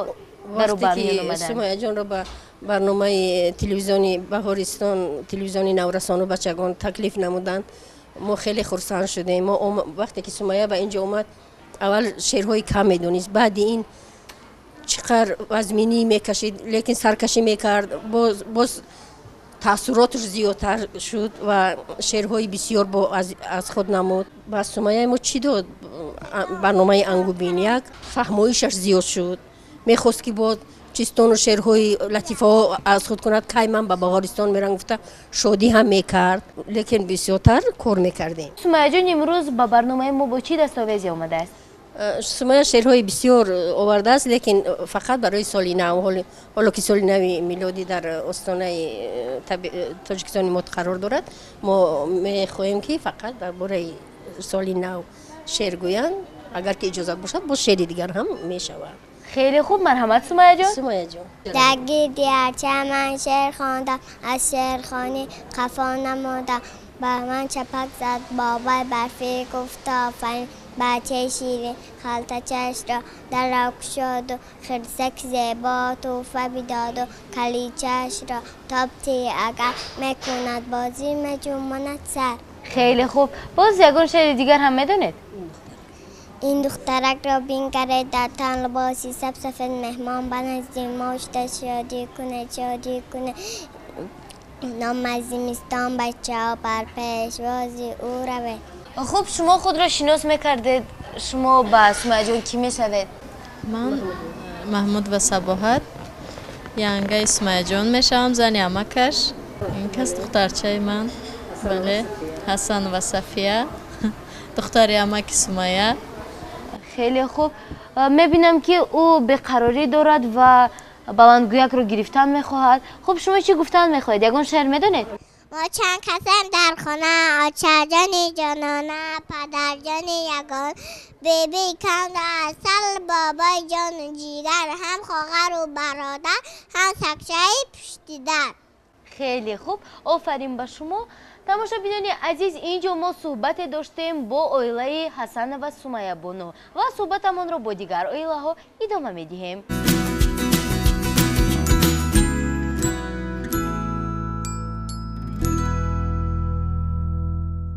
баро бар меомаданд? вақте ки сумаяҷонро ба барномаи телевизиони Баҳористон, телевизиони наврасону бачагон таклиф намуданд, мо хеле хурсанд шудем. мо вақте ки сумая ба инҷо омад, аввал шеърҳои кам медонист, баъди ин чӣ қадр азминӣ мекашид, лекин саркашӣ мекард, боз таассуротш зиёдтар шуд ва шеърҳои бисёр аз худ намуд. ба сумая мо чӣ дод барномаи ангубин? як фаҳмоишаш зиёд шуд, мехост ки бо чистону шеърҳои латифаҳо аз худ кунад. кай ман ба Баҳористон мерам гуфта шодӣ ҳам мекард, лекин бисёртар кор мекардем. сумаяҷон имрӯз ба барномаи мо бо чӣ дастовезе омадааст? сумая шеърҳои бисёр овардааст, лекин фақат барои соли нав. ҳоло ки соли нави милодӣ дар остонаи тоҷикистони мо қарор дорад, мо мехоҳем ки фақат дар бораи соли нав шеър гӯянд. агар ки иҷозат бошад бо шеъри дигар ҳам мешавад. хеле хуб. марҳамат сумаяҷон. сумаяҷон در گیردی هرچه من شعر خواندم از شعرخوانی خفا نمودم با من چپک زد بابای برفی گفت آفرین بچه شیرین خلطه چشم را در رو گشاد و خرسک زیبا توفه بیداد و کلیچه‌اش را تابتی اگر میکند بازی مجموعت سر. خیلی خوب. باز یگان شعر دیگر هم میدونید؟ این دخترک را بین کرده در تن لباسی سبسفید مهمان بنزدیم ماشته شادی کنه نام از زمستان بچه ها بر پیشوازی او روه. خوب شما خود را شناس میکردید؟ شما با سمایجان کی میشوید؟ من محمود و صباحت янгаи сумаяҷон мешавам, зани амакаш. ин кас духтарчаи ман. бале, ҳасан ва сафия духтари амаки сумая. хеле хуб. мебинам ки ӯ беқарорӣ дорад ва баландгӯякро гирифтан мехоҳад. хуб, шумо чӣ гуфтан мехоҳед? ягон шеър медонед؟ ما چند کسیم در خونه آچرجانی جانانه پدرجانی یگان بیبی کند اصل بابای جان جیگر هم خواهر و برادر هم سکشهی پشتی در. خیلی خوب. آفرین به شما. тамошобинони азиз, инҷо мо суҳбате доштем бо оилаи ҳасана ва сумая боно ва суҳбатамонро бо дигар оилаҳо идома медиҳем.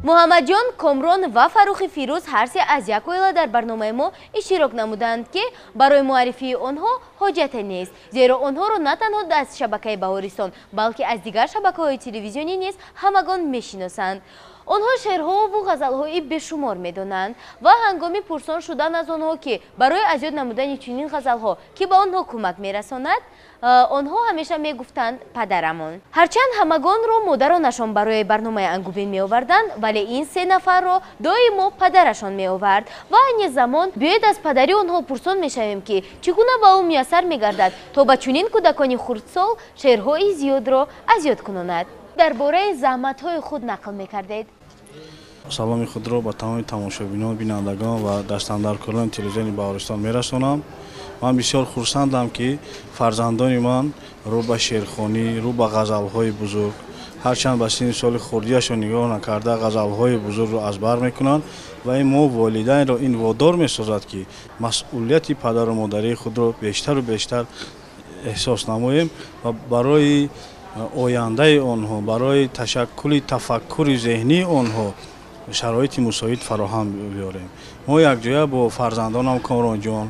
муҳаммадҷон, комрон ва фаррухи фирӯз ҳар се аз як оила дар барномаи мо иштирок намуданд ки барои муаррифии онҳо ҳоҷате нест, зеро онҳоро на танҳо аз шабакаи Баҳористон, балки аз дигар шабакаҳои телевизионӣ низ ҳамагон мешиносанд. онҳо шеърҳо ву ғазалҳои бешумор медонанд ва ҳангоми пурсон шудан аз онҳо ки барои азёд намудани чунин ғазалҳо ки ба онҳо кӯмак мерасонад, онҳо ҳамеша мегуфтанд падарамон. Ҳарчанд ҳамагонро модаронашон барои барномаи Ангубин меоварданд, вале ин се нафарро доимо падарашон меовард ва айни замон биёед аз падари онҳо пурсон мешавем ки чӣ гуна ба ӯ муяссар мегардад то ба чунин кӯдакони хурдсол шеърҳои зиёдро аз ёд кунонад. дар бораи заҳматҳои худ нақл мекардед. саломи худро ба тамоми тамошобинон, бинандагон ва дастандаркорани телевизиони Баҳористон мерасонам. ман бисёр хурсандам ки фарзандони ман рӯ ба шеърхонӣ, рӯ ба ғазалҳои бузург, ҳарчанд ба синни соли хурдиашон нигоҳ накарда ғазалҳои бузургро аз бар мекунанд ва ин мо волидайнро ин водор месозад ки масъулияти падару модарии худро бештару бештар эҳсос намоем ва барои ояндаи онҳо, барои ташаккули тафаккури зеҳнии онҳо шароити мусоид фароҳам биёрем. мо якҷоя бо фарзандонам Комронҷон,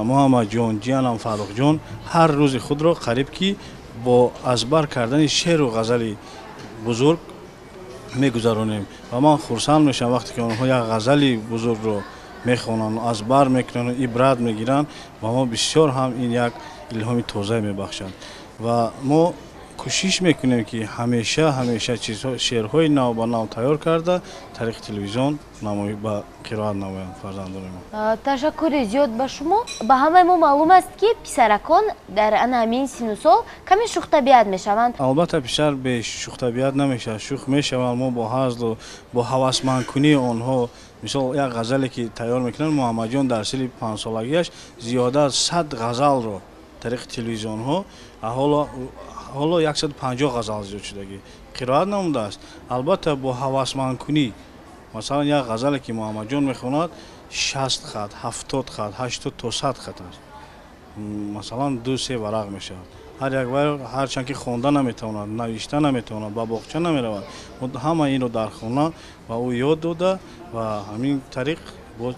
Муҳаммадҷон, ҷиянам Фаррухҷон ҳар рӯзи худро қариб ки бо азбар кардани шеъру ғазали бузург мегузаронем ва ман хурсанд мешавам вақте ки онҳо як ғазали бузургро мехонанд, азбар мекунанд, ибрат мегиранд ва мо бисёр ҳам ин як илҳоми тоза мебахшад ва мо кӯшиш мекунем ки ҳамеша шеърҳои нав ба нав тайёр карда тариқи телевизион ба қироат намоянд фарзандони мо. Ташаккури зиёд ба шумо. Ба ҳамаи мо маълум аст ки писаракон дар ана ҳамин сину сол каме шухтабиат мешаванд. албатта писар бе шухтабиат намешавад, шух мешаванд. мо бо ҳазлу бо ҳавасмандкунии онҳо, мисол як ғазале ки тайёр мекунанд, Муҳаммадҷон дар силли 5-солагиаш зиёда аз 100 ғазалро тариқи телевизионҳо ҳоло 150 ғазал зиёд шудагӣ қироат намудааст. албатта бо ҳавасмандкунӣ, масалан як ғазале ки Муҳаммадҷон мехонад 60 хат, 70 хат, 80 то 100 хат аст. масалан 2-3 варақ мешавад. ҳар як варақ ҳарчанд ки хонда наметавонад, навишта наметавонад, ба боғча намеравад, ҳама инро дар хона ва ӯ ёд дода ва ҳамин тариқ боз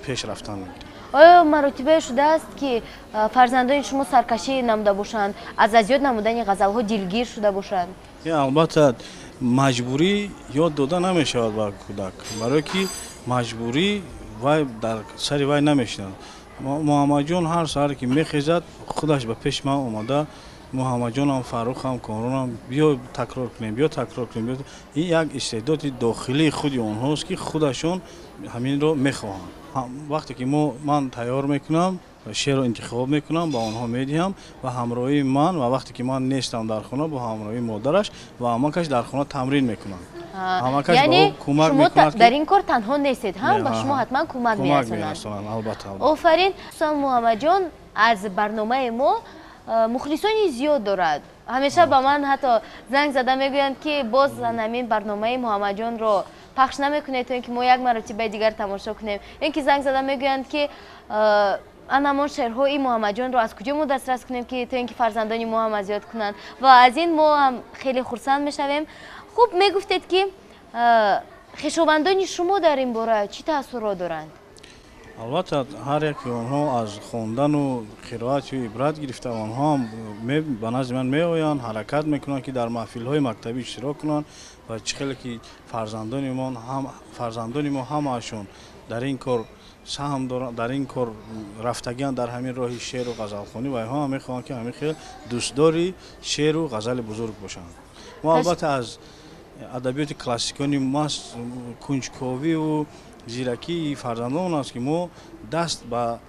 пеш рафтан мегирад. оё маротибае шудааст ки фарзандони шумо саркашӣ намуда бошанд, аз азёд намудани ғазалҳо дилгир шуда бошанд? албатта маҷбурӣ ёд дода намешавад ба кӯдак, барое ки маҷбурӣ вай дар сари вай намешинад. Муҳаммадҷон ҳар саҳаре ки мехезад худаш ба пеши ман омада, Муҳаммадҷонам, Фаррухам, Комронам, биё такрор кунем, биё такрор кунем. ин як истеъдоди дохилии худи онҳост ки худашон ҳаминро мехоҳанд. вақте ки ман тайёр мекунам, шеърро интихоб мекунам, ба онҳо медиҳам ва ҳамроҳии ман ва вақте ки ман нестам дар хона бо ҳамроҳии модараш ва амакаш дар хона тамрин мекунанд. яъне шумо дар ин кор танҳо нестед, ба шумо ҳатман кӯмак мерасонанд. албатта. офарин. Ҳусан Муҳаммадҷон аз барномаи мо мухлисони зиёд дорад. ҳамеша ба ман ҳатто занг зада мегӯянд ки боз ҳамин барномаи Муҳаммадҷонро пахш намекунед то ин ки мо як маротибаи дигар тамошо кунем. ин ки занг зада мегӯянд ки анамон шеърҳои Муҳаммадҷонро аз куҷо мо дастрас кунем ки то ин ки фарзандони мо ҳам аз ёд кунанд ва аз ин мо ҳам хеле хурсанд мешавем. хуб, мегуфтед ки хешовандони шумо дар ин бора чӣ таассурот доранд? албатта ҳар яки онҳо аз хондану қироату ибрат гирифта онҳо ба назди ман меоянд, ҳаракат мекунанд ки дар маҳфилҳои мактабӣ иштирок кунанд ва чӣ хеле ки фарзандони мо ҳамаашон дар ин кор саҳм доранд, дар ин кор рафтагианд, дар ҳамин роҳи шеъру ғазалхонӣ ва онҳо мехоҳанд ки ҳамин хел дӯстдори шеъру ғазали бузург бошанд. мо албатта аз адабиёти классикони маст кунҷковию зиракии фарзандон аст ки мо даст ба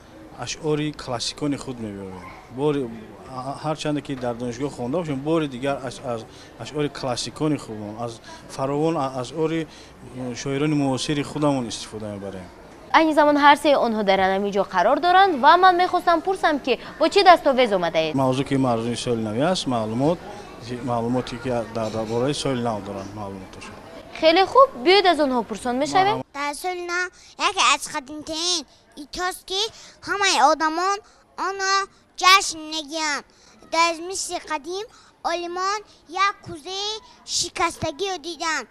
ашъори классикони худ мебиёрем. ҳарчанде ки дар донишгоҳ хонда бошем, бори дигар аз ашъори классикони худмон, аз фаровон ашъори шоирони муосири худамон истифода мебарем. айни замон ҳар се онҳо дар ҳаминҷо қарор доранд ва ман мехостам пурсам ки бо чӣ дастовез омадаед? мавзӯъ ки марзуи соли нави аст, маълумоте ки дар бораи соли нав доранд маълумоташон. хеле хуб, биёед аз онҳо пурсон мешавем. дар соли нав яке аз қадимтарин итост ки ҳамаи одамон онро ҷашн мегиранд. дар мисри қадим олимон як кӯзаи шикастагиро диданд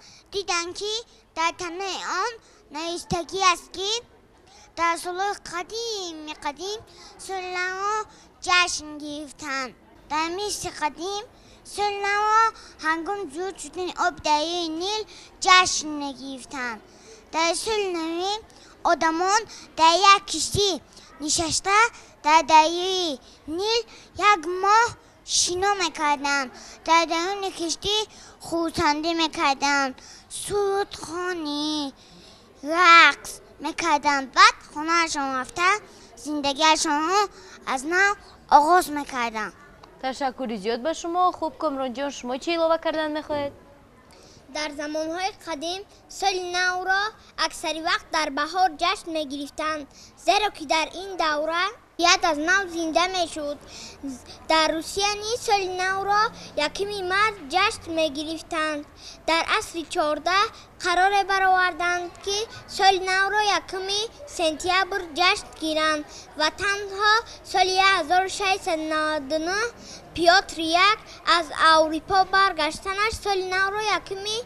ки дар танаи он навистагӣ аст ки дар солҳои қадим солинаро ҷашн гирифтанд. дар мисри қадим سلنما هنگام زود شدن آب دریای نیل جشن گرفتند. در سلنمی آدمان در یک کشتی نشسته در دریای نیل یک ماه شنا میکردند. در درون کشتی خورسندی میکردند، سرودخوانی، رقص میکردند. بعد خونهشان رفته زندگیشان از نو آغاز میکردند. تشکر زیاد به شما. خوب کامران جان، شما چی اضافه کردن میخواهید؟ در زمانهای قدیم سال نو را اکثری وقت در بهار جشن میگرفتند، زیرا که در این دوره یاد از نو زنده میشد. در روسیه نیز سال نو را یکمی مارس جشن میگرفتند. در عصر 14 قرار برآوردند که سال نو را یکمی سپتامبر جشن گیرند و تنها سال 1699 پیوتر یک از اروپا برگشتنش سال نو را یکمی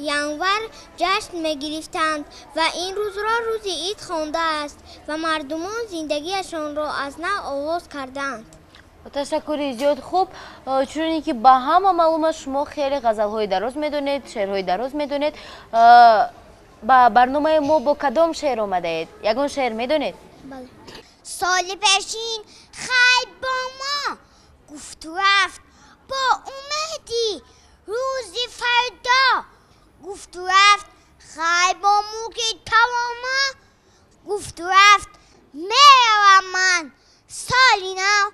ینور جشن میگرفتند و این روز را روز عید خوانده است و مردمان زندگیشان را از نو آغاز کردند. تشکر زیاد. خوب، چون که با همه معلومات شما خیلی غزل‌های دراز میدونید، شعرهای دراز میدونید. با برنامه ما با کدام شعر آمده اید؟ یگان شعر میدونید؟ بله. سال پیشین خیلی با ما گفت و رفت، با اومدی روزی فردا گفت و رفت. خیلی با مو که تماما گفت و رفت. میروم من سالی نو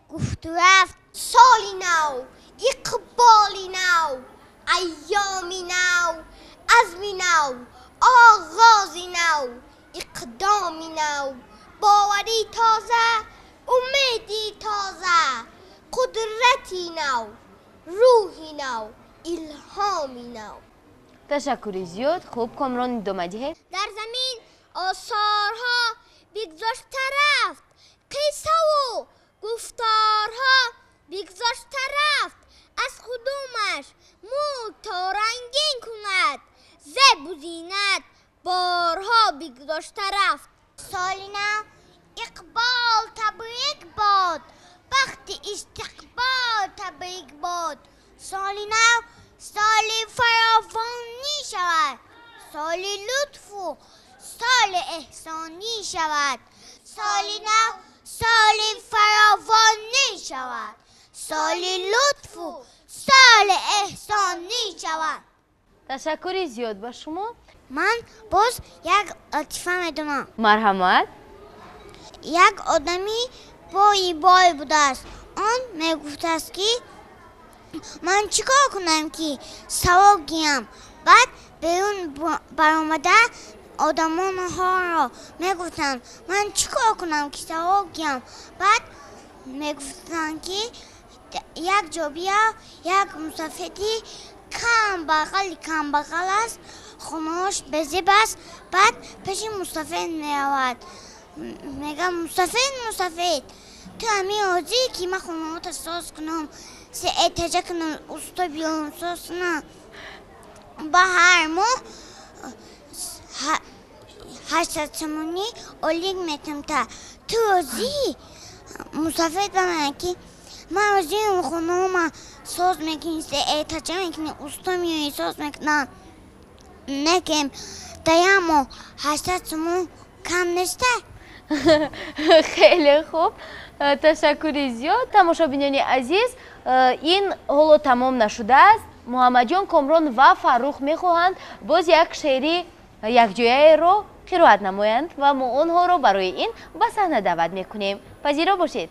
گفت و رفت. سالی نو، اقبالی نو، ایامی نو، عزمی نو، آغازی نو، اقدامی نو، باوری تازه، امیدی تازه، قدرتی نو، روحی نو، الهامی نو. تشکر زیاد. خوب، کامران ادامه دهید. در زمین آثارها بگذاشته رفت، قصه و گفتارها بگذاشته رفت. از خودمش مو تا رنگین کند، زیب و زینت بارها بگذاشته رفت. سالی نو اقبال تبریک باد، وقت استقبال تبریک باد. سالی نو سالی فراوانی شود، سالی لطف و سال احسانی شود. سالی نو سالی فراوانی شود، سالی لطف و سال احسانی شود. تشکر زیاد به شما. من باز یک لطیفه میدونم. مرحمت. یک آدمی بای بوده است. آن میگفته است که من چیکار کنم که سوار گیم. بعد بیرون برآمده آدمان ها را میگفتن من چیکار کنم که سوار گیم. بعد میگفتن که یک جا بیا، یک مسافری کم بغل است، خونهاش بزیب است. بعد پیش مسافر میرود، میگم مسافر تو همین آزی که من خونه ها ساز کنم، سه اتجا کنم، استا بیان ساز کنم. با هر ماه 800 سمانی اولیگ میتم تا تو آزی مسافر بمانه که من آزی خونه ها ساز میکنی، سه اتجا میکنی، استا میانی ساز میکنم. نکم دایمو 800 سمون کم نشته. خیلی خوب، تشکر زیاد. تماشابینان عزیز، این حالا تمام نشده است. محمد جان، کامران و فروخ میخواهند باز یک شعری یک جایه رو قرائت نمایند و ما آنها رو برای این به صحنه دعوت میکنیم. پذیرا باشید.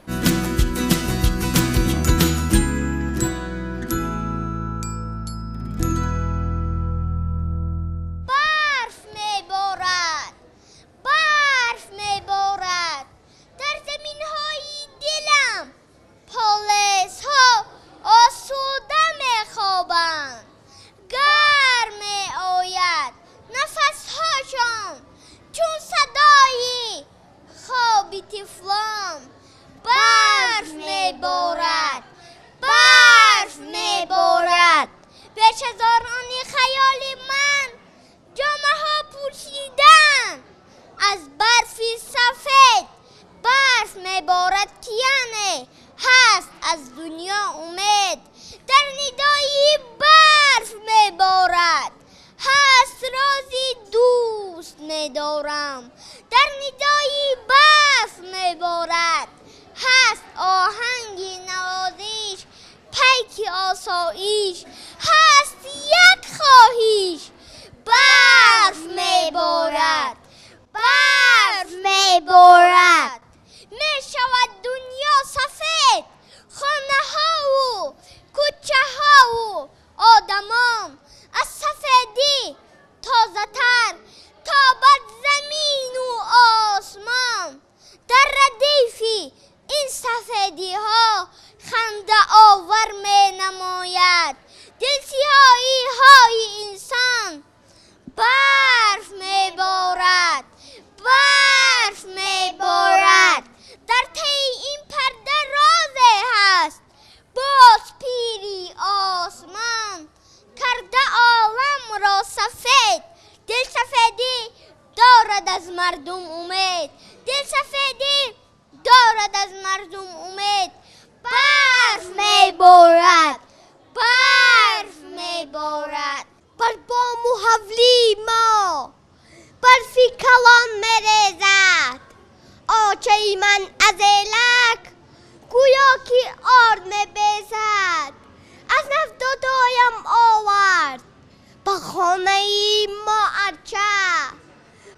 میبارد هست رازی دوست ندارم در ندایی بس میبارد هست آهنگی نوازیش پیک آسایش هست یک خواهیش برف میبارد برف میبارد میشود دنیا سفید خانه ها و کوچه ها و آدمان از سفیدی تازه تر تا بر زمین و آسمان در ردیفی این سفیدی ها خنده آور می نماید دلسیاهی های انسان برف می بارد برف می بارد در طی این پرده رازه هست باز پیری آسمان کرده عالم را سفید دل سفیدی دارد از مردم امید دل سفیدی دارد از مردم امید برف می بارد برف می بارد بر بام و حولی ما برفی کلان میریزد آچه من از ایلک گویا که آرد میبیزد از نفدادایم آورد به خانه ما ارچه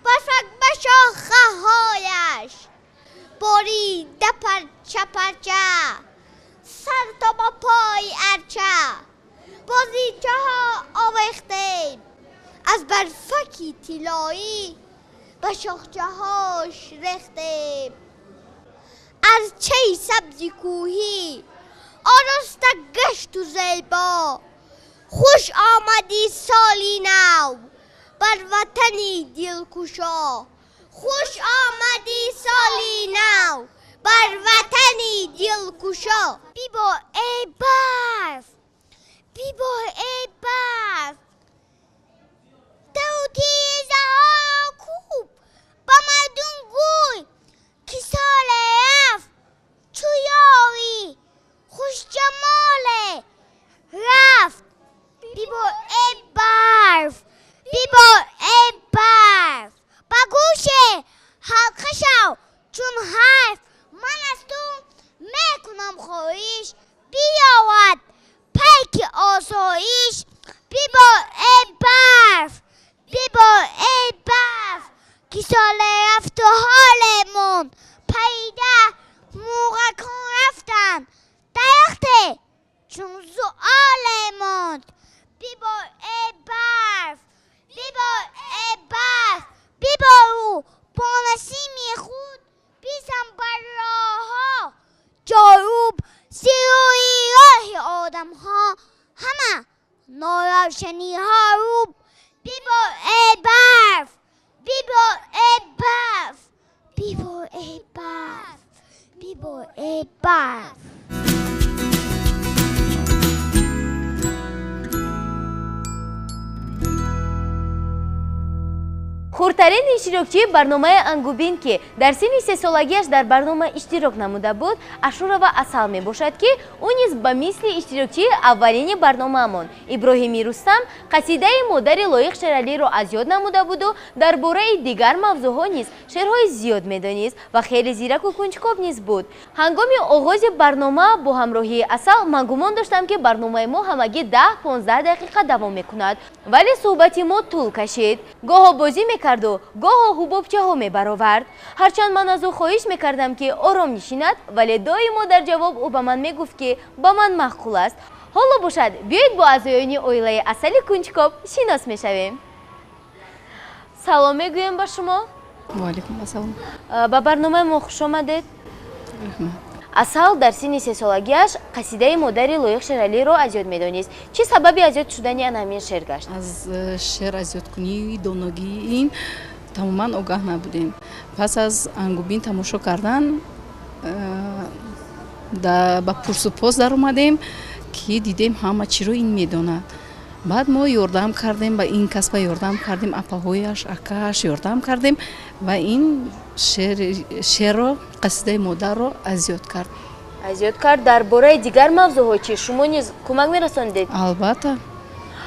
برفک به شاخه هایش بریده پرچه پرچه سر تا با پای ارچه بازیچه ها آویختیم از برفکی طلایی به شاخچه هاش ریختیم از چه سبزی کوهی آراسته گشت و زیبا خوش آمدی سالی نو بر وطنی دلکشا خوش آمدی سالی نو بر وطنی دلکشا بیبا ای برف بیبا ای برف دوتی زهارا کوب با مردم گوی که سال رفت چویاوی خوش جماله رفت بیبا ای برف بیبا ای برف با گوشه حلقه شو چون حرف من از تو میکنم خواهیش بیاود پیک آسایش بیبا ای برف بیبا ای برف که سال رفت و حالمون پیدا موقع کن رفتن درخته چون زعالمون بیبا ای برف بیبا ای برف بیبا رو با نسیمی خود بیزن بر راه ها جاروب زیروی راه آدم ها همه ناروشنی ها روب بیبا ای برف بیبا ای برف بیبا ای برف بیبا ای برف хурдтарин иштирокчи барномаи ангубин ки дар синни 3 солагиаш дар барнома иштирок намуда буд ашурова асал мебошад ки ӯ низ ба мисли иштирокчии аввалини барномаамон иброҳими рустам қасидаи модари лоиқ шералиро аз ёд намуда буду дар бораи дигар мавзӯъҳо низ шеърҳои зиёд медонист ва хеле зираку кунҷкоб низ буд. ҳангоми оғози барнома бо ҳамроҳии асал ман гумон доштам ки барномаи мо ҳамагӣ 10-15 дақиқа давом мекунад, вале суҳбати мо тӯл кашид. гоҳо бозӣ мекарду, гоҳо ҳубобчаҳо мебаровард. ҳарчанд ман аз ӯ хоҳиш мекардам ки ором нишинад, вале доимо дар ҷавоб ӯ ба ман мегуфт ки ба ман маъқул аст. ҳоло бошад биёед бо аъзоёни оилаи асали кунҷкоб шинос мешавем. салом мегӯем ба шумо. وعلیکم السلام. ба барномаи мо хуш омадед. асал дар синни 3 солагиаш қасидаи модари лоиқ шералиро аз ёд медонист. чӣ сабаби аз ёд шудани ҳамин шеър гашт? аз шеър аз ёдкунии доногии ин тамоман огаҳ набудем. пас аз ангубин тамошо кардан ба пурсупос даромадем ки дидем ҳама чиро ин медонад. баъд мо ёрдам кардем ба ин касба ёрдам кардем, апаҳояш акааш ёрдам кардем ва ин шеърро қасидаи модарро аз ёд кард. аз ёд кард. дар бораи дигар мавзӯъҳо чӣ шумо низ кӯмак мерасонидед? албатта.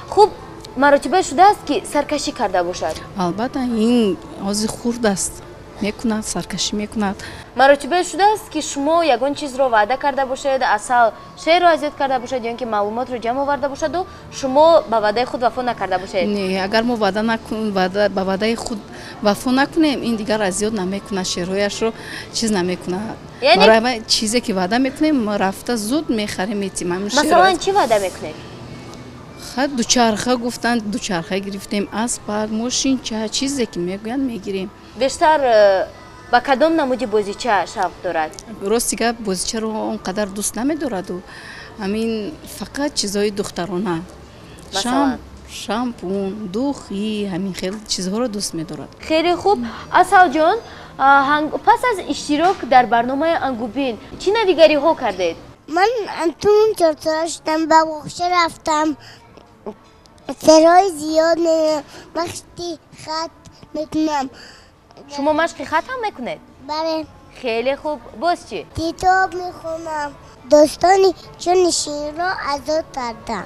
хуб, маротиба шудааст ки саркашӣ карда бошад? албатта ин ози хурд аст, мекунад, саркашӣ мекунад. маротиба шудааст ки шумо ягон чизро ваъда карда бошед, асал шеърро азиёт карда бошед ё ин ки маълумотро ҷамъ оварда бошаду шумо ба ваъдаи худ вафо накарда бошед? Не, агар мо ба ваъдаи худ вафо накунем, ин дигар азиёт намекунад, шеърҳояшро чиз намекунад. Яъне чизе ки ваъда мекунем, рафта зуд мехарем, метимам. Масалан чӣ ваъда мекунед? дучарха гуфтанд, дучарха гирифтем, аспак, мошинча, чизе ки мегӯянд мегирем. бештар ба кадом намуди бозича шавқ дорад? рости гап бозичаро он қадар дӯст намедораду, ҳамин фақат чизҳои духтарона, шампун, духӣ, ҳамин хел чизҳоро дӯст медорад. хеле хуб. асалҷон, пас аз иштирок дар барномаи Ангубин чӣ навигариҳо кардед? ман тун 4 сола шудам, ба боғча рафтам, серҳои зиёд мекунам, машқи хат мекунам. шумо машқи хат ҳам мекунед? бале. хеле хуб. боз чӣ? китоб мехонам, достони ҷони ширинро азод кардам.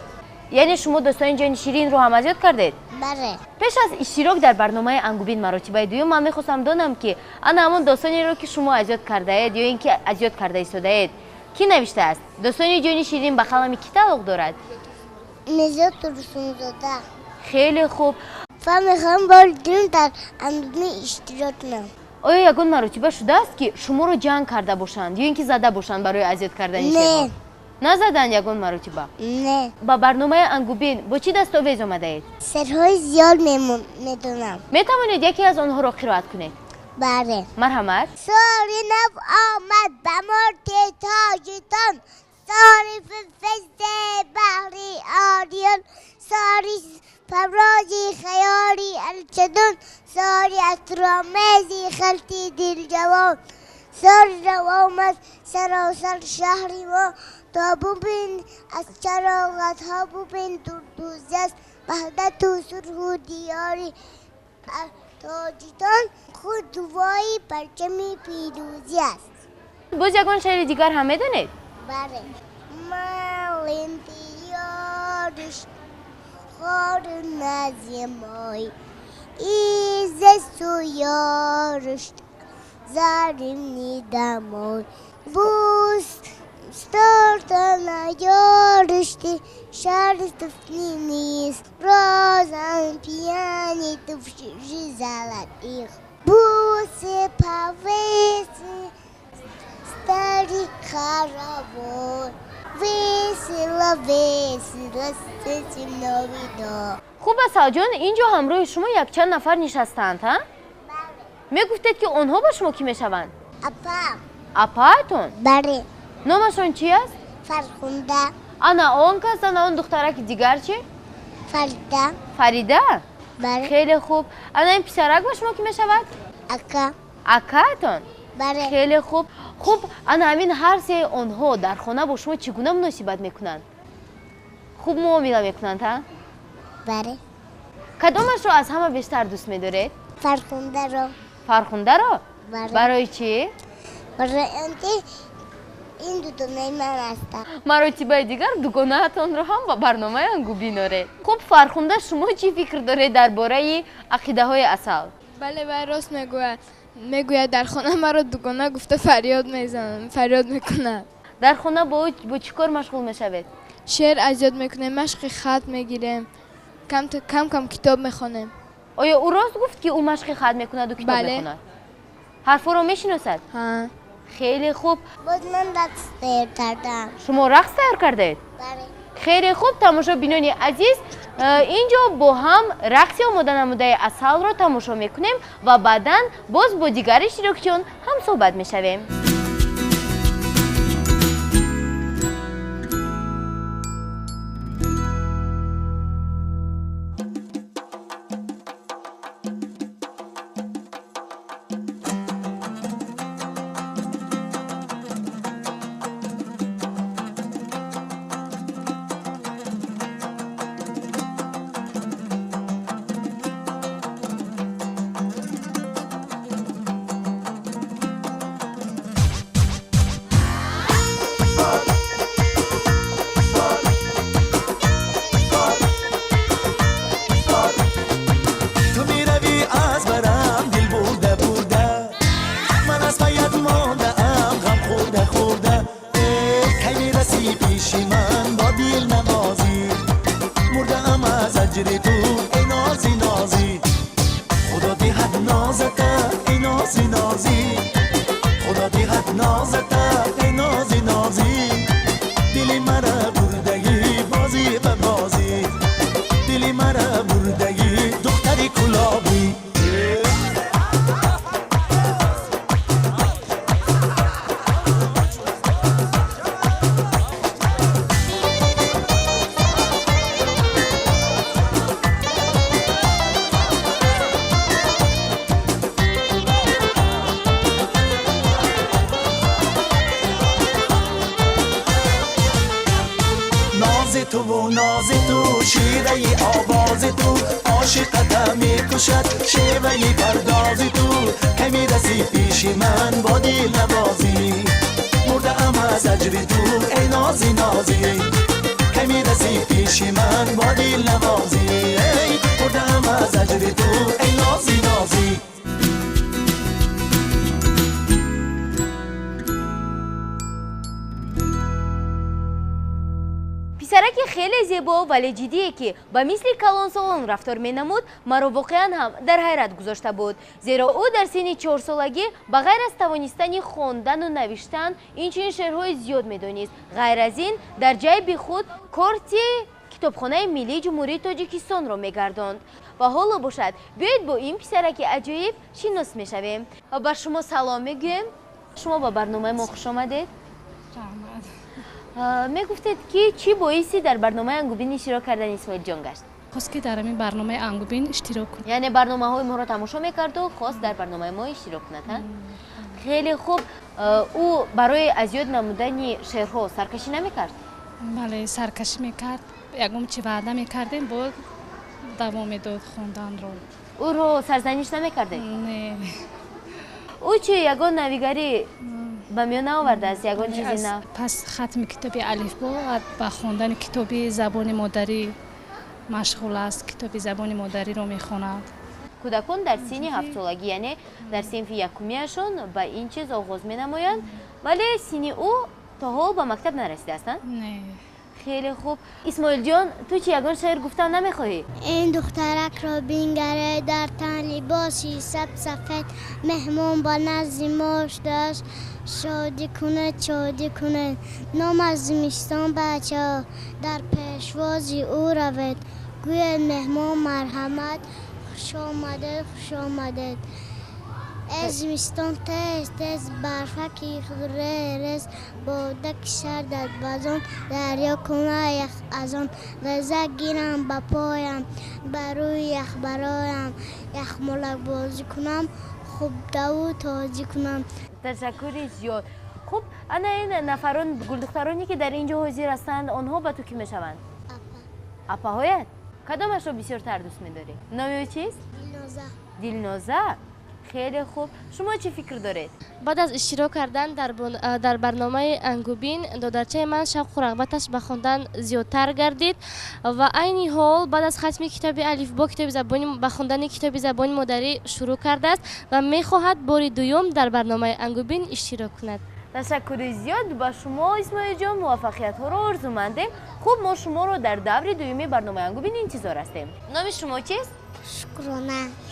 яъне шумо достони ҷони ширинро ҳам азиёт кардед? бале. пеш аз иштирок дар барномаи Ангубин маротибаи дуюм ман мехостам донам ки ана ҳамон достонеро ки шумо азиёт кардаед ё ин ки азиёт карда истодаед кӣ навиштааст? достони ҷони ширин ба қалами кӣ тааллуқ дорад? мизод турсунзода. хеле хуб. ва мехоҳам бори дуюм дар Ангубин иштирок кунам. оё ягон маротиба шудааст ки шуморо ҷанг карда бошанд ё ин ки зада бошанд барои азиёт кардани шерҳо? назаданд ягон маротиба? не. ба барномаи Ангубин бо чӣ дастовез омадаед? серҳои зиёд медонам. метавонед яке аз онҳоро қироат кунед? бале. марҳамат. соли нав омад ба мурти тоҷитон, соли физде баҳри орион, соли фаврози хаёли алчадон, соли асромези халти дилҷавон, соли равомад саросар шаҳри мо, то бубин аз чароғатҳо бубин дурдӯзаст, ваҳдату сурҳу диёри тоҷитон, худ дуои парчами пирӯзӣ аст. боз ягон шаъри дигар ҳам медонед? бале. малинтиёриш хору назимой, изесуёриш заримни домой, буст стортанаёришти шарстуфни низ, розан пьяни тувшижи золотых, бусы повесы старый хоровод, весело, весело, новый дом. хуб асалҷон, инҷо ҳамроҳи шумо якчанд нафар нишастанд, ҳа? мегуфтед ки онҳо ба шумо кӣ мешаванд? апа. апаатон? бале. номашон чӣ аст? фархунда. ана он кас, ана он духтараки дигар чӣ? фарида. фарида? бале. хеле хуб. ана ин писарак ба шумо кӣ мешавад? ака. акаатон? бале. хеле хуб. хуб, ана ҳамин ҳар се онҳо дар хона бо шумо чӣ гуна муносибат мекунанд? хуб муомила мекунанд, ҳа? бале. кадомашро аз ҳама бештар дӯст медоред? фархундаро. фархундаро? бале. барои чӣ? барои он ки ин дугонаи ман астам. маротибаи дигар дугонаатонро ҳам ба барномаи Ангубин оред. хуб, фархунда, шумо чӣ фикр доред дар бораи ақидаҳои асал? бале, вай рост мегӯяд. мегӯяд дар хона маро дугона гуфта фарёд мезанад, фарёд мекунад. дар хона бо чӣ кор машғул мешавед? шеър азиёт мекунем, машқи хат мегирем, кам китоб мехонем. оё ӯ рост гуфт ки ӯ машқи хат мекунаду китоб мехонад? ҳарфҳоро мешиносад? ҳа. хеле хуб. боз ман рақс тайёр кардам. шумо рақс тайёр кардед? бале. хеле хуб, тамошобинони азиз, инҷо бо ҳам рақси омода намудаи асалро тамошо мекунем ва баъдан боз бо дигар иштирокчиён ҳамсӯҳбат мешавем. رسی پیش من با دیل نوازی مردم از اجر تو ای نازی نازی خدا دیهد نازته ای نازی نازی خدا دیهد نازته ای نازی نازی دلی مرا بردگی بازی به بازی دلی مرا بردگی دختری کلابی تو و ناز تو شیره آواز تو عاشقت میکشد شیوه پرداز تو کمی رسی پیش من با دیل نوازی مردم از اجر تو ای نازی نازی کمی رسی پیش من با دیل نوازی مردم از اجر تو ای نازی نازی پسرک خیلی زیبا ولی جدیه که با مثل کلان سالان رفتار می نمود مرا واقعا هم در حیرت گذاشته بود زیرا او در سن 4 سالگی بغیر از توانستن خواندن و نوشتن اینچنین شعرهای زیاد می دانست. غیر از این در جای بی خود کارت کتابخانه ملی جمهوری تاجیکستان را می گرداند و حالا باشد بیایید با این پسرک عجایب شناس می شویم. با شما سلام می گویم. شما با برنامه ما خوش آمدید. می گفتید که چی باعثی در برنامه انگوبین اشتراک کردن اسماعیل جان گشت؟ خواست که در این برنامه انگوبین اشتراک کنه. یعنی برنامه های ما را تماشا میکرد و خواست در برنامه ما اشتراک کنه. خیلی خوب. او برای از یاد نمودن شعرها سرکشی نمیکرد؟ بله سرکشی میکرد. یکم چی وعده میکردیم بود دوام داد خوندن رو. او رو سرزنش نمیکرده؟ نه. او چی یگان نویگری به میان آورده است یگان چیزی نه؟ پس ختم کتاب الفبا و خواندن کتاب زبان مادری مشغول است. کتاب زبان مادری رو میخواند. کودکان در سن 7 سالگی یعنی در صنف یکمیشان به این چیز آغاز می نمایند ولی سن او تا حال به مکتب نرسیده هستند؟ نه. خیلی خوب. اسماعیل جان تو چی یگان شعر گفتن نمیخواهی؟ این دخترک را بینگره در تن لباسی سفید مهمون با نظیماش داشت شادی کنه نام از زمستان بچه ها در پیشوازی او روید گوید مهمان مرحمت خوش آمدید از زمستان تیز برفکی رس بودک سردت بازان دریا کنه یخ از آن غذا گیرم با پایم بروی یخ برایم یخ ملک بازی کنم خوب دو تازی کنم. تشکری زیاد. خب انا این نفران گلدخترانی که در اینجا حاضر هستند آنها با تو کی میشوند؟ اپاهایت؟ کدامش رو بسیار تر دوست می‌داری؟ نام او چیست؟ دلنازه. خیلی خوب. شما چی فکر دارید؟ بعد از اشتراک کردن در برنامه انگوبین دادرچه من شوق و رغبتش به خواندن زیادتر گردید و عین حال بعد از ختم کتاب الفبا کتاب زبان به خواندن کتاب زبان مادری شروع کرده است و می‌خواهد بار دوم در برنامه انگوبین اشتراک کند. تشکر زیاد با شما اسماعیل جان موفقیت ها رو آرزومندیم. خوب ما شما رو در دور دومی برنامه انگوبین انتظار هستیم. نام شما چیست؟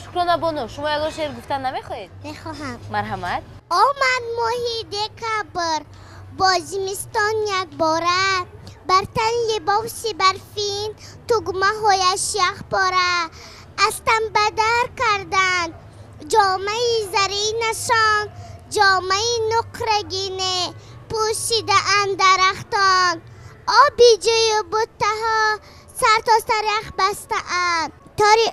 شکرانه بانو. شما یه شعر گفتن نمیخواهید؟ میخواهم. مرحمت. آمد ماهی دکبر با زمستان یک باره بر تن لباسی برفین تگمه هایش یک باره استم بدر کردن جامعه زرینشان جامعه نقرگینه پوشیده درختان آبی جای بوته سر تا سر یخ بسته اند تاری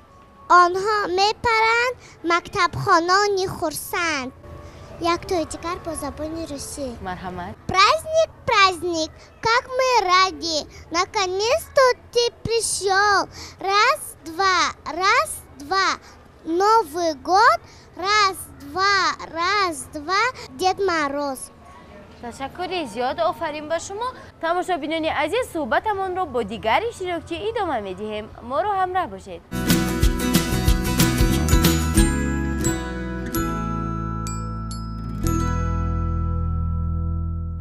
آنها میپرند مکتب خانانی خورسند. یک توی دیگر با زبان روسی. مرحمت. Праздник, как мы ради, наконец-то ты пришел. Раз, два, Новый год, раз, два, Дед Мороз. تشکر زیاد. آفرین با شما. تماشابینان عزیز صحبتمان رو با دیگر اشتراکچی ادامه میدیم. ما رو همراه باشید.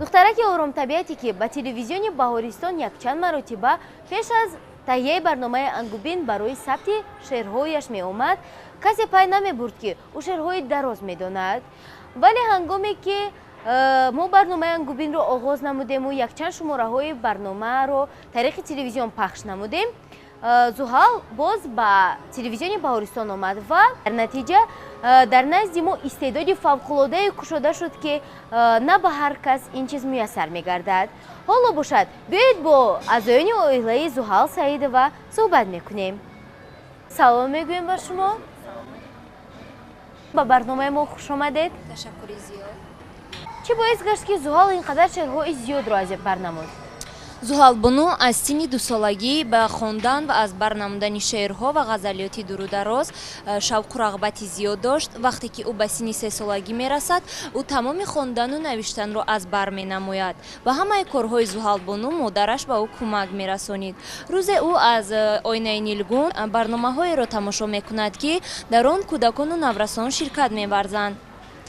دخترک دخترک آرام طبیعتی که به تلویزیون بهارستان یک چند مرتبه پیش از تهیه برنامه انگوبین برای ثبت شعرهایش می آمد، کسی پی نمی برد که او شعرهای دراز می داند. ولی هنگامی که ما برنامه انگوبین رو آغاز نمودیم و یک چند شماره های برنامه رو طریق تلویزیون پخش نمودیم، زحال باز به تلویزیون بهارستان آمد و در نتیجه در نزد ما استعداد فوق‌العاده کشوده شد که نه به هر کس این چیز میسر میگردد. حالا باشد بیایید با اعضایان عائله زحال سعیدова صحبت میکنیم. سلام میگویم به شما. به برنامه ما خوش آمدید. تشکر زیاد. چی باعث گشت که زحال اینقدر شعرهای زیاد را از برنامه؟ زحال بانو از سن 2 سالگی به خواندن و از برنمودن شعرها و غزلیات دوردراز شوق و رغبتی زیاد داشت. وقتی که او به سن 3 سالگی میرسد، او تمام خواندن و نوشتن را از بر مینماید و همه کارهای زحال بانو مادرش به او کمک میرسانید. روز او از آینه نیلگون برنامه‌های را تماشا میکند که در آن کودکان و نورسان شرکت می‌ورزند.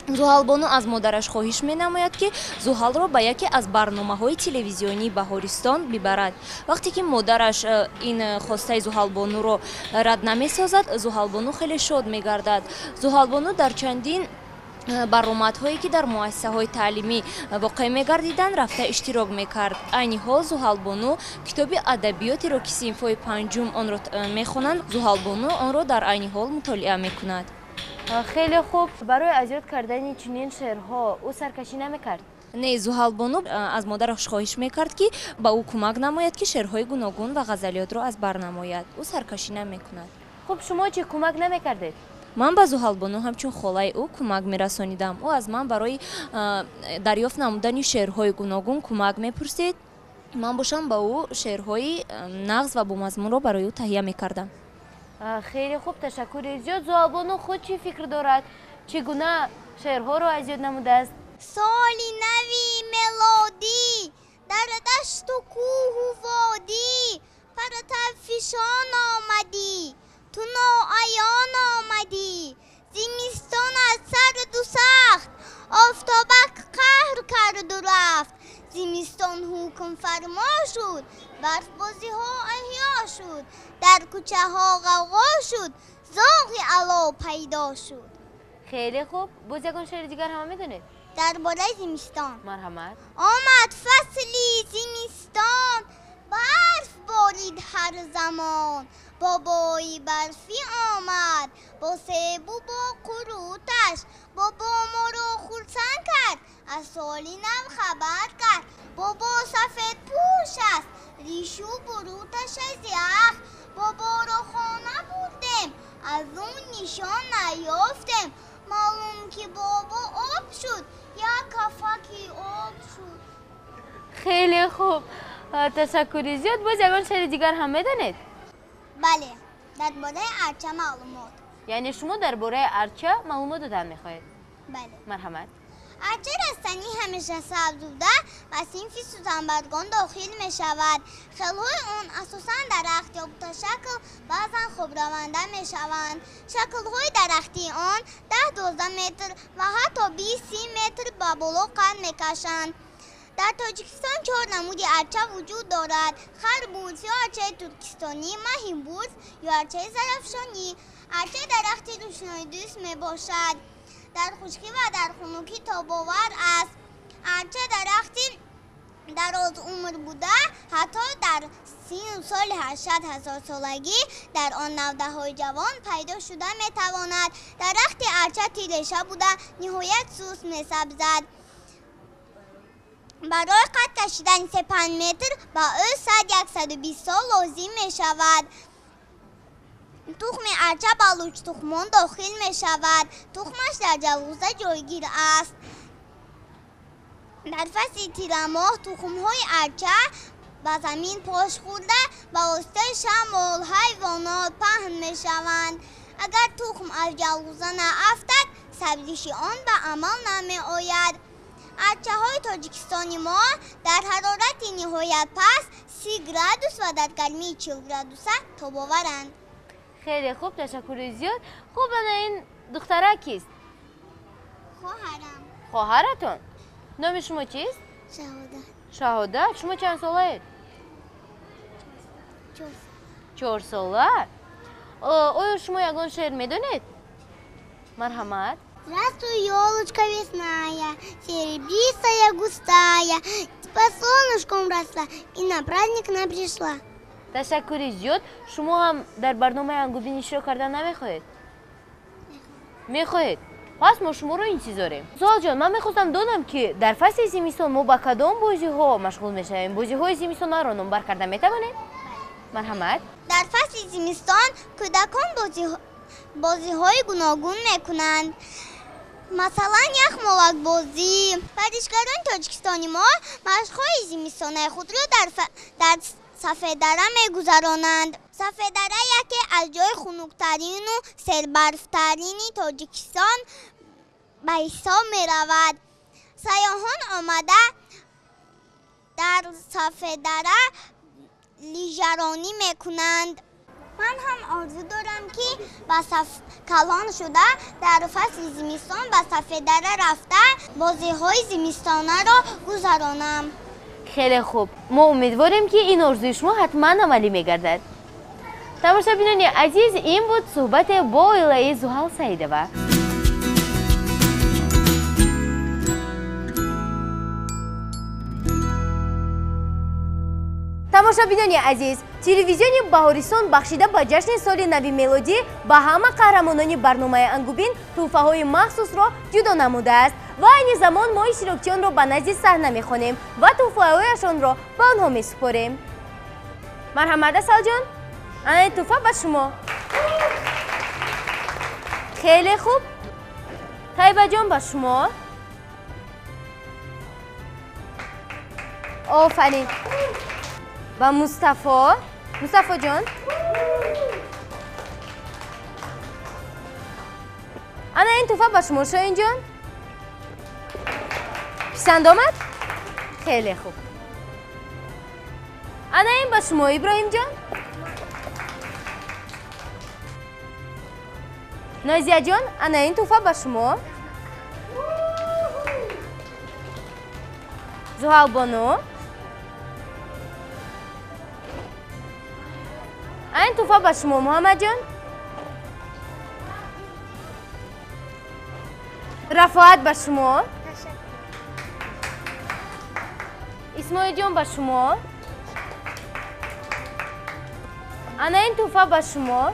زحال بانو از مادرش خواهش می‌نماید که زحال را به یکی از برنامه‌های تلویزیونی بهارستان ببرد. وقتی که مادرش این خواسته زحال بانو را رد نمی‌سازد، زحال بانو خیلی شاد می‌گردد. زحال بانو در چندین برآمدهایی که در مؤسسه‌های تعلیمی واقع می‌گردیدند رفته اشتراک می‌کرد. عین حال زحال بانو کتاب ادبیاتی را که صنف‌های پنجم آن را می‌خوانند، زحال بانو آن را در عین حال مطالعه می‌کند. خیلی خوب. برای اجرا کردن چنین شعرها او سرکشی نمی‌کرد؟ نه، زحال بانو از مادرش خواهش می‌کرد که با او کمک نماید که شعرهای گوناگون و غزلیات را از بر نماید. او سرکشی نمی‌کند. خب شما چه کمک نمی‌کردید؟ من به زحال بانو همچون خالای او کمک می‌رسانیدم. او از من برای دریافت نمودن شعرهای گوناگون کمک می‌پرسید. من باشم با او شعرهای نغز و با مضمون را برای او تهیه می‌کردم. خیلی خوب، تشکر زیاد. زحال بانو خود چی فکر دارد؟ چگونه شعرها را از یاد نموده است؟ سالی نوی ملودی در دشت و کوه و وادی پرتفشان آمدی تو نوعیان آمدی زمستان از سرد و سخت آفتابک قهر کرد و رفت زمستان حکم فرما شد برف بازی ها احیا شد در کوچه ها غوغا شد زاغی علا پیدا شد. خیلی خوب. باز یکان شعر دیگر هم میدونید؟ درباره زمستان. مرحمت. آمد فصلی زمستان برف بارید هر زمان بابای برفی آمد با سیب و با قروتش بابا ما رو خرسند کرد از سالی نو خبر کرد بابا سفید پوش است ریش و بروتش از یخ بابا رو خانه بردیم از اون نشان نیافتیم معلوم که بابا آب شد یا کفکی آب شد. خیلی خوب، تشکر زیاد. باز یکان شعر دیگر هم میدونید؟ بله، درباره ارچه معلومات. یعنی شما درباره ارچه معلومات دادن میخواهید؟ بله. مرحمت. ارچه رستنی همیشه سبزوده و صنف سوسنبرگان داخل می شود. خلهای آن اساساً درخت یا متشکل بعضا خوب رونده می شوند. شکلهای درختی آن 10-12 متر و حتی 20-30 متر به بالا قد می کشند. در تاجیکستان 4 نمود ارچه وجود دارد: خربوز یا ارچه ترکستانی، مهیبوز یا ارچه زرفشانی. ارچه درختی روشنایی دوست می باشد. در خشکی و در خنکی تاب‌آور است. ارچه درختی دراز عمر بوده، حتی در سن سال 800,000 سالگی در آن نوده‌های جوان پیدا شده می تواند. درخت ارچه تیرشه بوده، نهایت سوس می سبزد. برای قد کشیدن 3-5 متر با او 100-120 سال لازم می شود. تخم ارچه بلوچ تخمان داخل می شود. تخمش در جلغوزه جایگیر است. در فصل تیر ماه تخم‌های ارچه به زمین پاش خورده به واسطه شمال حیوانات پهن می شوند. اگر تخم از جلغوزه نافتد سبزیش آن به عمل نمی آید. ارچه های تاجیکستانی ما در حرارت نهایت پس 30 گرادوس و در گرمی 40 گرادوس تاب‌آورند. خیلی خوب، تشکر زیاد. خوب، این دختره کیست؟ خواهرم. خواهرتون؟ نام شما چیست؟ شهادت شما چند ساله؟ 4 ساله؟ آیا شما یگان شعر میدونید؟ مرحمت Здравствуй, елочка весная, серебристая, густая, под солнышком росла и на праздник нам пришла. تشکری زیاد. شما هم در برنامه انگوبین اشتراک کردن نمیخواهید؟ میخواهید؟ پس ما شما رو انتظاریم. سوال جان، من میخواستم دونم که در فصل زمستان ما با کدام بازی ها مشغول میشویم؟ بازی های زمستان رو نمبر کردن میتوانید؟ مرحمت. در فصل زمستان کودکان بازی های گوناگون میکنند. مثلا یخمالک بازی. ورزشکاران تاجیکستانی ما مشق‌های زمستانه خود را در صفحه دره میگذرانند. صفحه دره یکی از جای خنک‌ترین و سربرفترین تاجیکستان به حساب می رود. سیاحان آمده در صفحه دره لیژرانی میکنند. من هم آرزو دارم که کلان شده در فصل زمستان به صفحه دره رفته بازی های زمستانه را گذرانم. خیلی خوب. ما امیدواریم که این آرزوی شما حتما عملی میگردد. تماشاچیان عزیز، این بود صحبت با الهه زحل سعیدова. тамошобинони азиз, телевизиони баҳористон бахшида ба ҷашни соли нави мелодӣ ба ҳама қаҳрамонони барномаи Ангубин тӯҳфаҳои махсусро ҷудо намудааст ва айни замон мо иштирокчиёнро ба назди саҳна мехонем ва тӯҳфаҳояшонро ба онҳо месупорем. марҳамат асалҷон, ана ин тӯҳфа ба шумо. хеле хуб. тайбаҷон ба шумо. офарин. و مصطفی جان انا این توفه با شما شاین جان پسند آمد؟ خیلی خوب. انا این با شما ابراهیم جان نازیه جان انا این توفه با شما زحل بانو این توفه با شما محمد جان رفاعت با شما اسماعیل جان با شما انا این توفه با شما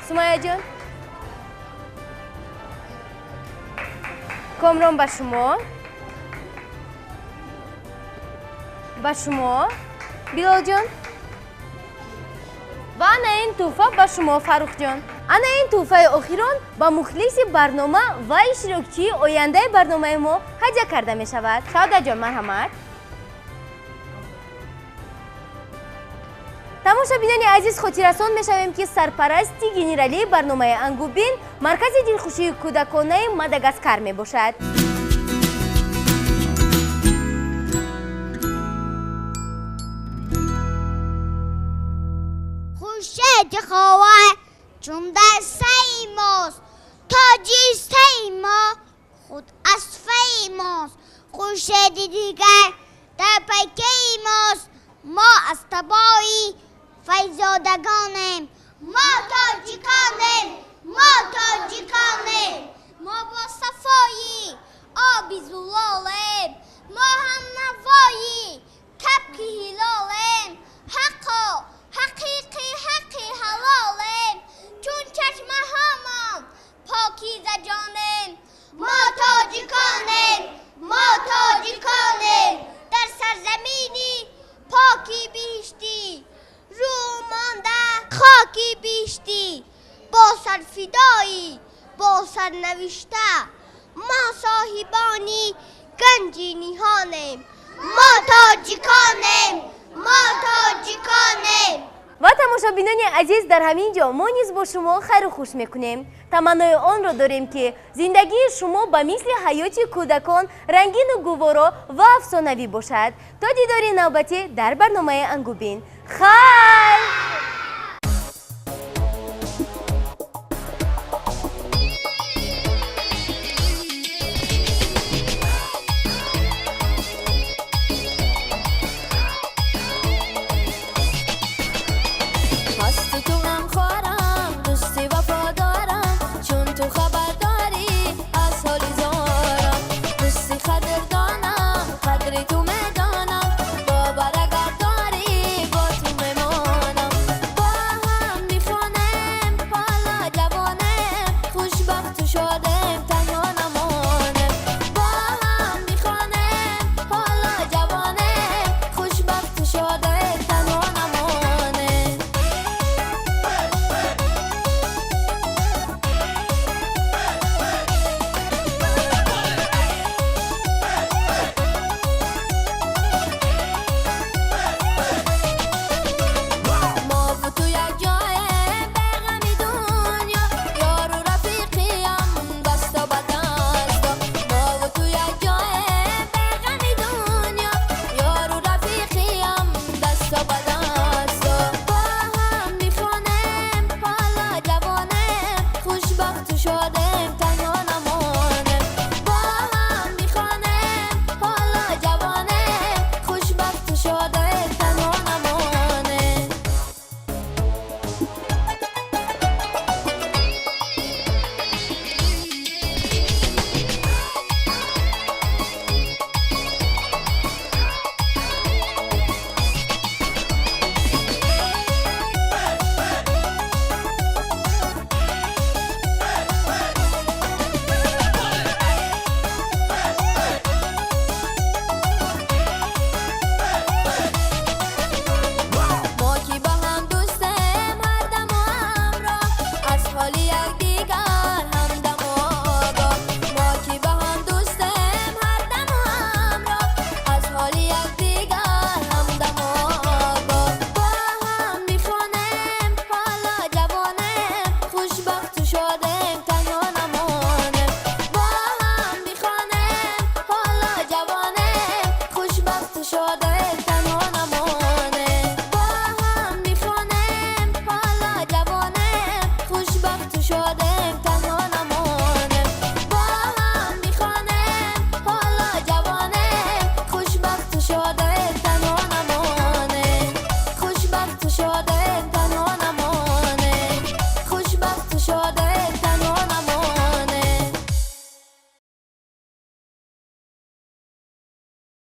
سمیه جان کامران با شما بیلال جان و انا این توفه با شما فاروق جان. انا این توفه آخران با مخلص برنامه و اشتراکچی آینده برنامه ما هدیه کرده می شود. شاده جان مرحمت. تماشاچیان عزیز خاطررسان می شویم که سرپرستی گنرالی برنامه انگوبین مرکز دلخوشی کودکانه ماداگاسکار می باشد. خورشید خواه چون در سعی ماست تاجی سعی ما خود از فی ماست خورشید دیگر در پیکه ماست ما از تبایی فیزادگانیم ما تاجیکانیم ما با صفایی آبی زلالیم ما هم نوایی کبک هلالیم حقی حلالیم چون چشمه هامان پاکیزه جانیم ما تاجیکانیم در سرزمینی پاکی بیشتی رو مانده خاکی بیشتی با سرفدایی با سرنوشته ما صاحبانی گنجی نهانیم ما تاجیکانیم و تماشاچیان عزیز در همین جا ما نیز با شما خیر و خوش میکنیم. تمنای آن را داریم که زندگی شما به مثل حیات کودکان رنگین و گوارا و افسانه‌ای باشد. تا دیدار نوبتی در برنامه انگوبین. خیر